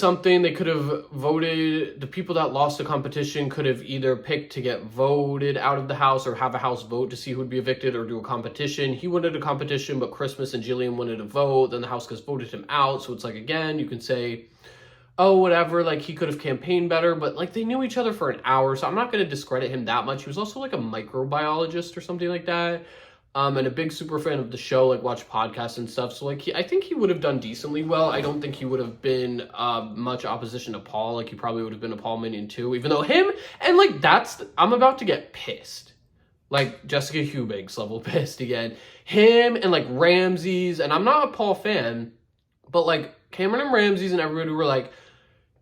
they could have voted, the people that lost the competition could have either picked to get voted out of the house or have a house vote to see who would be evicted or do a competition. He wanted a competition, but Christmas and Jillian wanted a vote. Then the house just voted him out. So it's like, again, you can say, oh, whatever, like, he could have campaigned better, but, like, they knew each other for an hour, so I'm not going to discredit him that much. He was also, like, a microbiologist or something like that, and a big super fan of the show, like, watch podcasts and stuff, so, like, I think he would have done decently well. I don't think he would have been much opposition to Paul. Like, he probably would have been a Paul minion, too, even though him, and, like, I'm about to get pissed. Like, Jessica Hubigs level pissed again. Him and, like, Ramses, and I'm not a Paul fan, but, like, Cameron and Ramses and everybody were like,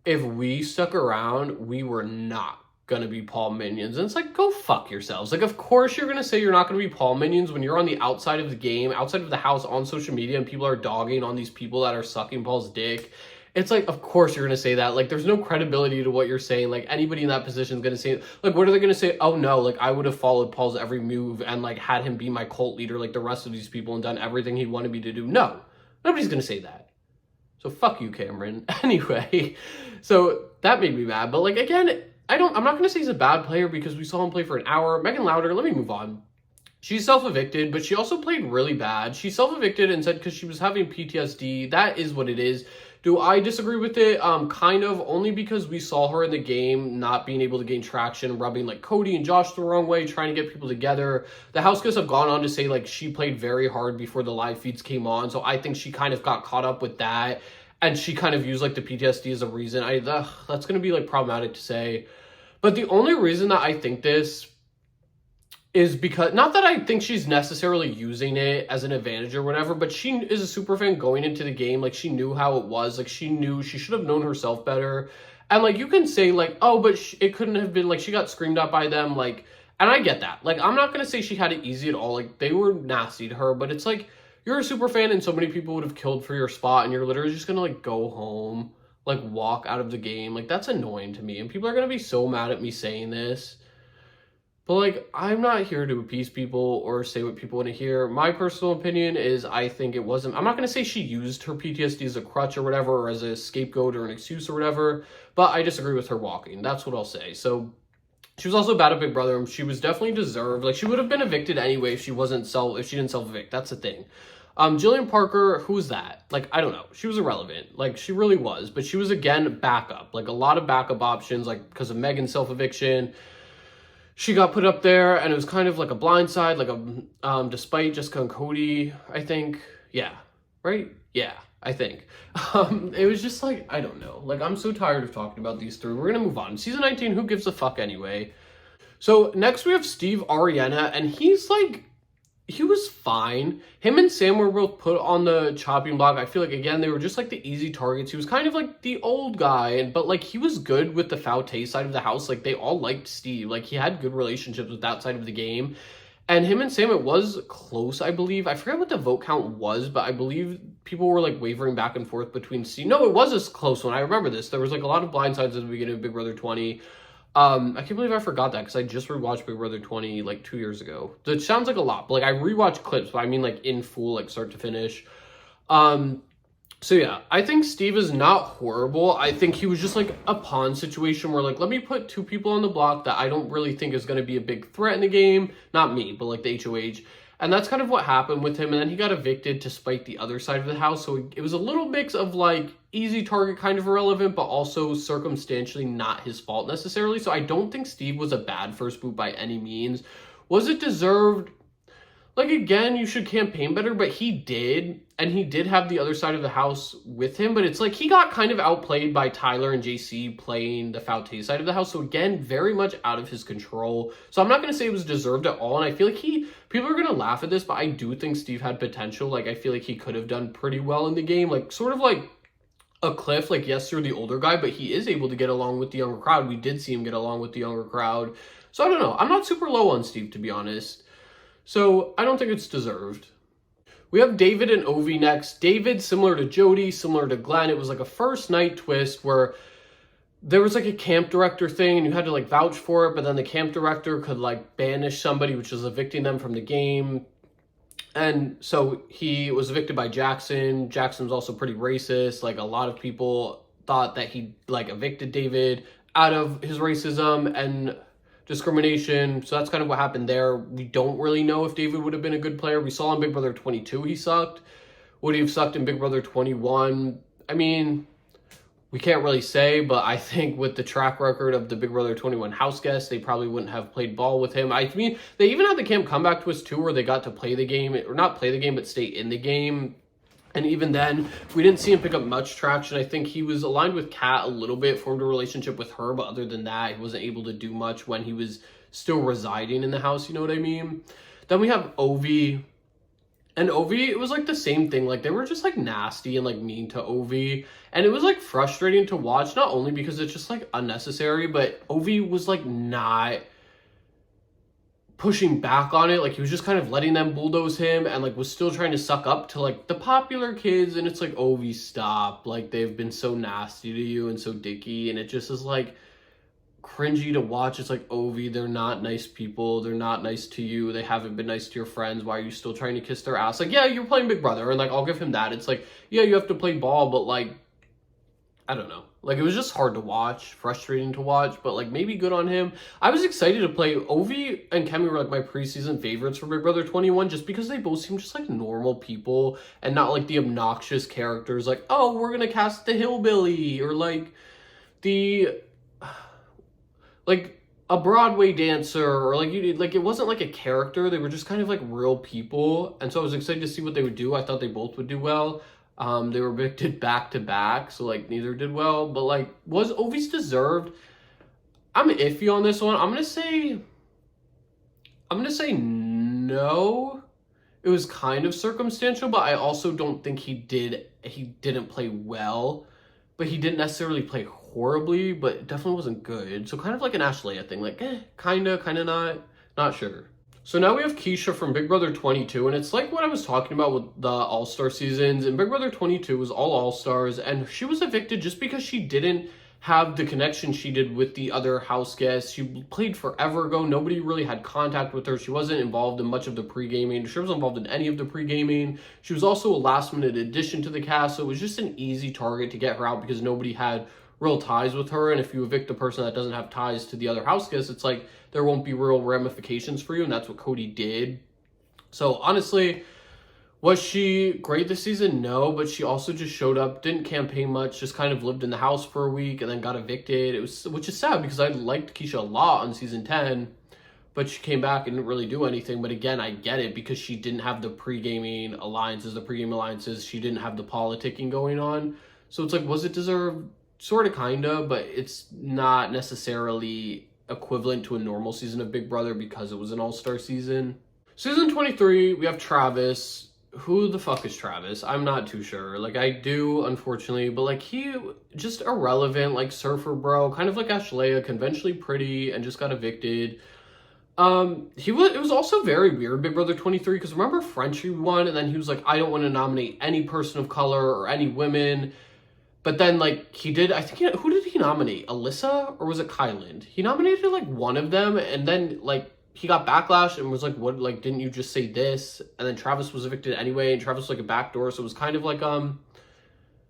if we stuck around, we were not gonna be Paul minions. And it's like, go fuck yourselves. Like, of course you're gonna say you're not gonna be Paul minions when you're on the outside of the game, outside of the house, on social media, and people are dogging on these people that are sucking Paul's dick. It's like, of course you're gonna say that. Like, there's no credibility to what you're saying. Like, anybody in that position is gonna say, like, what are they gonna say? Oh no, like, I would have followed Paul's every move and, like, had him be my cult leader like the rest of these people and done everything he wanted me to do. No, nobody's gonna say that. So fuck you, Cameron. Anyway, so that made me mad. But, like, again, I'm not going to say he's a bad player because we saw him play for an hour. Megan Louder, let me move on. She's self-evicted, but she also played really bad. She self-evicted and said because she was having PTSD. That is what it is. Do I disagree with it? Kind of, only because we saw her in the game not being able to gain traction, rubbing, like, Cody and Josh the wrong way, trying to get people together. The house guests have gone on to say, like, she played very hard before the live feeds came on, so I think she kind of got caught up with that, and she kind of used, like, the PTSD as a reason. That's going to be, like, problematic to say. But the only reason that I think this is because, not that I think she's necessarily using it as an advantage or whatever, but she is a super fan going into the game. Like, she knew how it was. Like, she should have known herself better. And, like, you can say, like, oh, but it couldn't have been, like, she got screamed at by them, like, and I get that. Like, I'm not going to say she had it easy at all. Like, they were nasty to her, but it's like, you're a super fan and so many people would have killed for your spot and you're literally just going to, like, go home, like, walk out of the game. Like, that's annoying to me. And people are going to be so mad at me saying this. But, like, I'm not here to appease people or say what people want to hear. My personal opinion is I think it wasn't... I'm not going to say she used her PTSD as a crutch or whatever, or as a scapegoat or an excuse or whatever, but I disagree with her walking. That's what I'll say. So, she was also bad at Big Brother. She was definitely deserved. Like, she would have been evicted anyway if she didn't self-evict. That's the thing. Jillian Parker, who's that? Like, I don't know. She was irrelevant. Like, she really was. But she was, again, backup. Like, a lot of backup options, like, because of Megan's self-eviction. She got put up there, and it was kind of like a blindside, like despite Jessica and Cody, I think. Yeah. Right? Yeah, I think. It was just like, I don't know. Like, I'm so tired of talking about these 3. We're gonna move on. Season 19, who gives a fuck anyway? So, next we have Steve Ariana, and he's like, he was fine. Him and Sam were both put on the chopping block. I feel like, again, they were just, like, the easy targets. He was kind of, like, the old guy, but, like, he was good with the foul taste side of the house. Like, they all liked Steve. Like, he had good relationships with that side of the game. And him and Sam, it was close, I believe. I forget what the vote count was, but I believe people were, like, wavering back and forth between Steve. No, it was a close one. I remember this. There was, like, a lot of blindsides at the beginning of Big Brother 20. I can't believe I forgot that because I just rewatched Big Brother 20 like 2 years ago. It sounds like a lot, but like I rewatched clips, but I mean like in full, like start to finish. So yeah, I think Steve is not horrible. I think he was just like a pawn situation where like, let me put 2 people on the block that I don't really think is going to be a big threat in the game. Not me, but like the HOH. And that's kind of what happened with him. And then he got evicted to spite the other side of the house. So it was a little mix of like easy target, kind of irrelevant, but also circumstantially not his fault necessarily. So I don't think Steve was a bad first boot by any means. Was it deserved? like, again, you should campaign better, but he did, and he did have the other side of the house with him, but it's like he got kind of outplayed by Tyler and JC playing the Faute side of the house, so again, very much out of his control. So I'm not going to say it was deserved at all, and I feel like people are going to laugh at this, but I do think Steve had potential. Like, I feel like he could have done pretty well in the game, like, sort of like a Cliff, like, yes, you're the older guy, but he is able to get along with the younger crowd. We did see him get along with the younger crowd. So I don't know. I'm not super low on Steve, to be honest. So I don't think it's deserved. We have David and Ovi next. David, similar to Jody, similar to Glenn, it was like a first night twist where there was like a camp director thing and you had to like vouch for it, but then the camp director could like banish somebody, which is evicting them from the game. And so he was evicted by Jackson. Jackson was also pretty racist. Like, a lot of people thought that he like evicted David out of his racism and discrimination. So that's kind of what happened there. We don't really know if David would have been a good player. We saw in Big Brother 22 he sucked. Would he have sucked in Big Brother 21? I mean, we can't really say, but I think with the track record of the Big Brother 21 house guests, they probably wouldn't have played ball with him. I mean, they even had the camp comeback twist too, where they got to play the game, or not play the game, but stay in the game. And even then, we didn't see him pick up much traction. I think he was aligned with Kat a little bit, formed a relationship with her, but other than that, he wasn't able to do much when he was still residing in the house, you know what I mean? Then we have Ovi. And Ovi, it was like the same thing. Like, they were just like nasty and like mean to Ovi. And it was like frustrating to watch, not only because it's just like unnecessary, but Ovi was like not pushing back on it. Like, he was just kind of letting them bulldoze him and like was still trying to suck up to like the popular kids. And it's like, Ovi, stop. Like, they've been so nasty to you and so dicky. And it just is like cringy to watch. It's like, Ovi, they're not nice people. They're not nice to you. They haven't been nice to your friends. Why are you still trying to kiss their ass? Like, yeah, you're playing Big Brother. And like, I'll give him that. It's like, yeah, you have to play ball, but like, I don't know. Like, it was just hard to watch, frustrating to watch, but like maybe good on him. I was excited to play. Ovi and Kemi were like my preseason favorites for Big Brother 21 just because they both seem just like normal people and not like the obnoxious characters like, oh, we're going to cast the hillbilly or like the like a Broadway dancer or like like it wasn't like a character. They were just kind of like real people. And so I was excited to see what they would do. I thought they both would do well. They were evicted back to back, so like neither did well. But like, was Ovi's deserved? I'm iffy on this one. I'm gonna say no. It was kind of circumstantial, but I also don't think he didn't play well, but he didn't necessarily play horribly, but it definitely wasn't good. So kind of like an Ashlea thing, like kinda not sure. So now we have Keisha from Big Brother 22, and it's like what I was talking about with the All-Star seasons. And Big Brother 22 was all All-Stars, and she was evicted just because she didn't have the connection she did with the other house guests. She played forever ago. Nobody really had contact with her. She wasn't involved in much of the pre-gaming. She wasn't involved in any of the pre-gaming. She was also a last-minute addition to the cast, so it was just an easy target to get her out because nobody had real ties with her. And if you evict a person that doesn't have ties to the other house guests, it's like there won't be real ramifications for you, and that's what Cody did. So honestly, was she great this season? No, but she also just showed up, didn't campaign much, just kind of lived in the house for a week and then got evicted. Which is sad because I liked Keisha a lot on season 10, but she came back and didn't really do anything. But again, I get it because she didn't have the pre-gaming alliances, she didn't have the politicking going on. So it's like, was it deserved? Sort of, kind of, but it's not necessarily equivalent to a normal season of Big Brother because it was an all-star season. Season 23, we have Travis. Who the fuck is Travis? I'm not too sure. Like, I do, unfortunately, but like, he just irrelevant, like surfer bro, kind of like Ashlea, conventionally pretty, and just got evicted. It was also very weird, Big Brother 23, because remember Frenchie won, and then he was like, I don't want to nominate any person of color or any women. But then, like, he did, I think, who did he nominate? Alyssa? Or was it Kyland? He nominated, like, one of them, and then, like, he got backlash and was like, what, like, didn't you just say this? And then Travis was evicted anyway, and Travis was, like, a backdoor, so it was kind of like,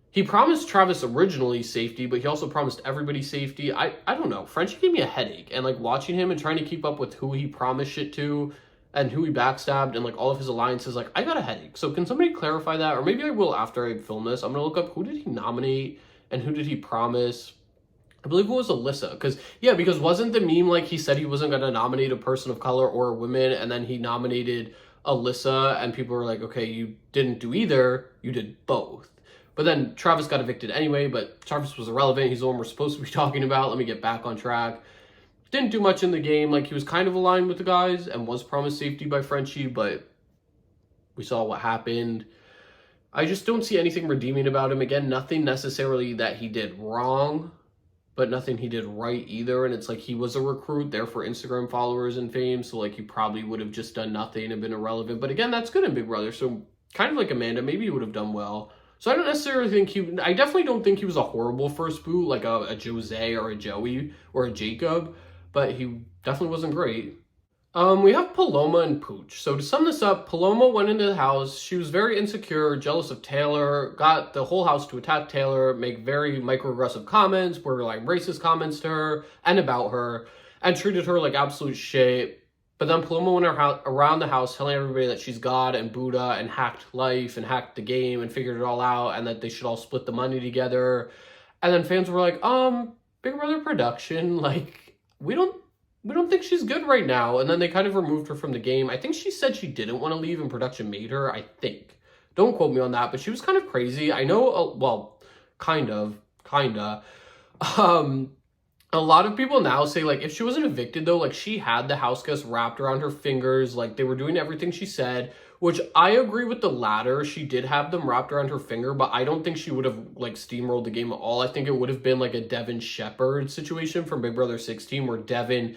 he promised Travis originally safety, but he also promised everybody safety. I don't know. Frenchie gave me a headache, and, like, watching him and trying to keep up with who he promised shit to, and who he backstabbed, and like all of his alliances, like, I got a headache. So can somebody clarify that? Or maybe I will after I film this. I'm gonna look up who did he nominate and who did he promise. I believe it was Alyssa, because wasn't the meme like he said he wasn't gonna nominate a person of color or a woman, and then he nominated Alyssa, and people were like, okay, you didn't do either, you did both. But then Travis got evicted anyway, but Travis was irrelevant. He's the one we're supposed to be talking about. Let me get back on track. Didn't do much in the game. Like, he was kind of aligned with the guys and was promised safety by Frenchie, but we saw what happened. I just don't see anything redeeming about him. Again, nothing necessarily that he did wrong, but nothing he did right either. And it's like, he was a recruit there for Instagram followers and fame, so like he probably would have just done nothing and been irrelevant. But again, that's good in Big Brother. So kind of like Amanda, maybe he would have done well. So I don't necessarily think I definitely don't think he was a horrible first boot, like a Jose or a Joey or a Jacob, but he definitely wasn't great. We have Paloma and Pooch. So to sum this up, Paloma went into the house. She was very insecure, jealous of Taylor, got the whole house to attack Taylor, make very microaggressive comments, borderline racist comments to her and about her, and treated her like absolute shit. But then Paloma went around the house telling everybody that she's God and Buddha and hacked life and hacked the game and figured it all out and that they should all split the money together. And then fans were like, Big Brother production, like, we don't think she's good right now. And then they kind of removed her from the game. I think she said she didn't want to leave and production made her, I think. Don't quote me on that, but she was kind of crazy. I know, well, kinda. A lot of people now say, like, if she wasn't evicted, though, like, she had the house guests wrapped around her fingers. Like, they were doing everything she said, which I agree with the latter. She did have them wrapped around her finger, but I don't think she would have, like, steamrolled the game at all. I think it would have been, like, a Devin Shepard situation from Big Brother 16, where Devin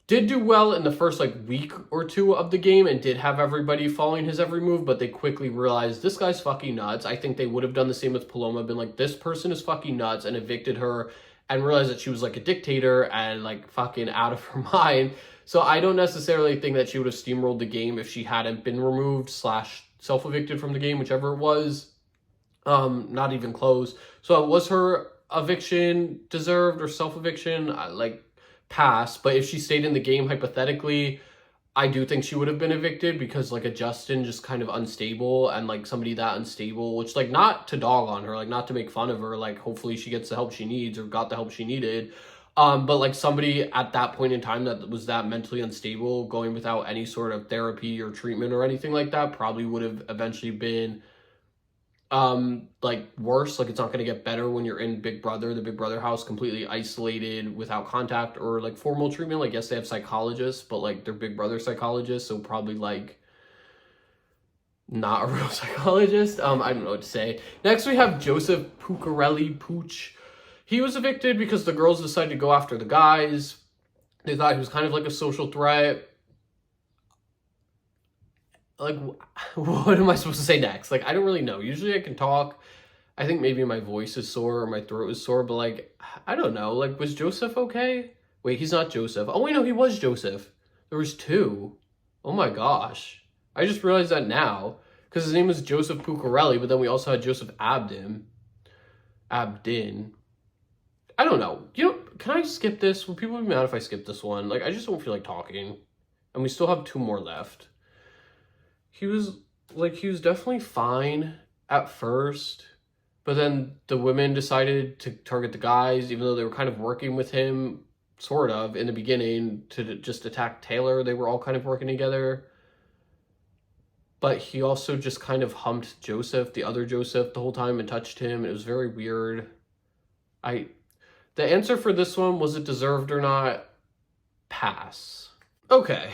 did do well in the first, like, week or two of the game and did have everybody following his every move, but they quickly realized, this guy's fucking nuts. I think they would have done the same with Paloma, been like, this person is fucking nuts, and evicted her, and realized that she was like a dictator and like fucking out of her mind. So I don't necessarily think that she would have steamrolled the game if she hadn't been removed / self-evicted from the game, whichever it was. Not even close. So was her eviction deserved or self-eviction? Like, pass. But if she stayed in the game, hypothetically, I do think she would have been evicted, because like a Justin, just kind of unstable, and like somebody that unstable, which, like, not to dog on her, like not to make fun of her, like hopefully she gets the help she needs or got the help she needed. But like somebody at that point in time that was that mentally unstable, going without any sort of therapy or treatment or anything like that, probably would have eventually been like worse. Like, it's not going to get better when you're in Big Brother, the Big Brother house, completely isolated without contact or like formal treatment. Like, yes, they have psychologists, but like they're Big Brother psychologists, so probably like not a real psychologist. I don't know what to say. Next we have Joseph Puccarelli, Pooch. He was evicted because the girls decided to go after the guys. They thought he was kind of like a social threat. Like, what am I supposed to say next? Like, I don't really know. Usually I can talk. I think maybe my voice is sore or my throat is sore, but like, I don't know. Like, was Joseph okay? Wait, he's not Joseph. Oh, wait, no, he was Joseph. There was two. Oh my gosh. I just realized that now, because his name was Joseph Puccarelli, but then we also had Joseph Abdin. I don't know. You know, can I skip this? Will people be mad if I skip this one? Like, I just don't feel like talking. And we still have 2 more left. He was definitely fine at first, but then the women decided to target the guys, even though they were kind of working with him, sort of, in the beginning, to just attack Taylor. They were all kind of working together. But he also just kind of humped Joseph, the other Joseph, the whole time and touched him. It was very weird. The answer for this one, was it deserved or not? Pass. Okay,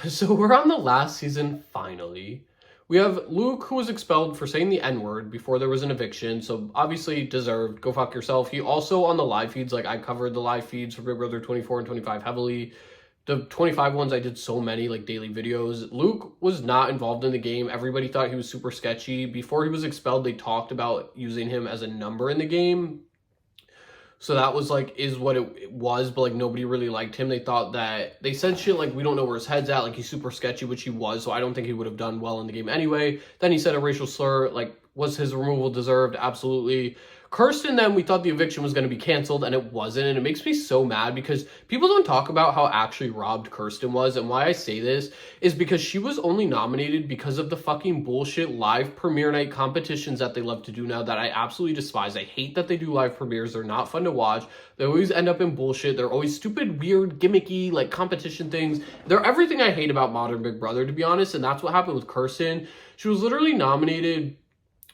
so we're on the last season, finally. We have Luke, who was expelled for saying the N-word before there was an eviction, so obviously deserved. Go fuck yourself. He also, on the live feeds, like, I covered the live feeds for Big Brother 24 and 25 heavily. The 25 ones, I did so many, like, daily videos. Luke was not involved in the game. Everybody thought he was super sketchy. Before he was expelled, they talked about using him as a number in the game. So that was like, is what it was, but like nobody really liked him. They thought that, they said shit like, we don't know where his head's at, like he's super sketchy, which he was, so I don't think he would have done well in the game anyway. Then he said a racial slur, like, was his removal deserved? Absolutely. Kirsten, then, we thought the eviction was going to be canceled, and it wasn't, and it makes me so mad because people don't talk about how actually robbed Kirsten was, and why I say this is because she was only nominated because of the fucking bullshit live premiere night competitions that they love to do now that I absolutely despise. I hate that they do live premieres. They're not fun to watch. They always end up in bullshit. They're always stupid, weird, gimmicky, like, competition things. They're everything I hate about modern Big Brother, to be honest, and that's what happened with Kirsten. She was literally nominated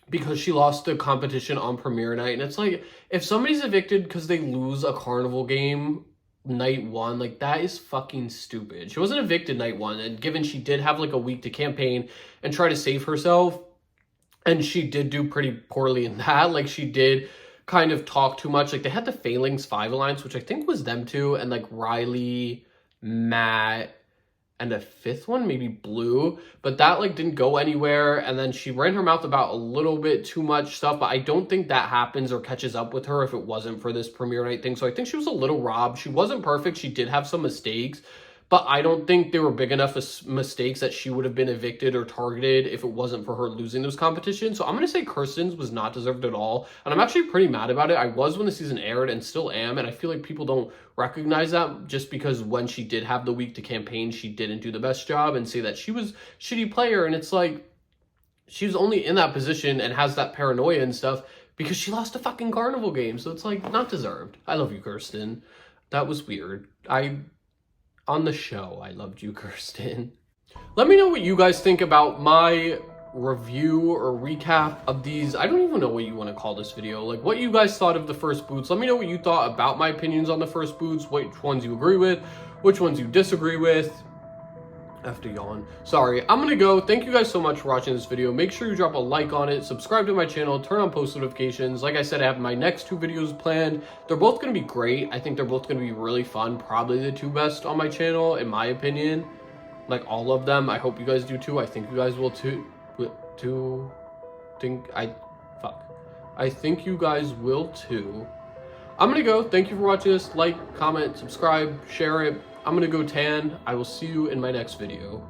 because she lost the competition on premiere night. And it's like, if somebody's evicted because they lose a carnival game night one, like, that is fucking stupid. She wasn't evicted night one, and given she did have like a week to campaign and try to save herself, and she did do pretty poorly in that. Like, she did kind of talk too much. Like, they had the Phalanx 5 Alliance, which I think was them two, and like Riley, Matt, and a fifth one, maybe Blue, but that like didn't go anywhere. And then she ran her mouth about a little bit too much stuff, but I don't think that happens or catches up with her if it wasn't for this premiere night thing. So I think she was a little robbed. She wasn't perfect. She did have some mistakes, but I don't think they were big enough mistakes that she would have been evicted or targeted if it wasn't for her losing those competitions. So I'm going to say Kirsten's was not deserved at all. And I'm actually pretty mad about it. I was when the season aired and still am. And I feel like people don't recognize that just because when she did have the week to campaign, she didn't do the best job and say that she was a shitty player. And it's like, she was only in that position and has that paranoia and stuff because she lost a fucking carnival game. So it's like, not deserved. I love you, Kirsten. That was weird. On the show, I loved you, Kirsten. Let me know what you guys think about my review or recap of these. I don't even know what you want to call this video. Like, what you guys thought of the first boots. Let me know what you thought about my opinions on the first boots, which ones you agree with, which ones you disagree with. I have to yawn. Sorry, I'm gonna go. Thank you guys so much for watching this video. Make sure you drop a like on it, subscribe to my channel, turn on post notifications. Like I said, I have my next 2 videos planned. They're both gonna be great. I think they're both gonna be really fun. Probably the 2 best on my channel, in my opinion. Like, all of them. I hope you guys do too. I think you guys will too. I think you guys will too. I'm gonna go. Thank you for watching this. Like, comment, subscribe, share it. I'm gonna go tan. I will see you in my next video.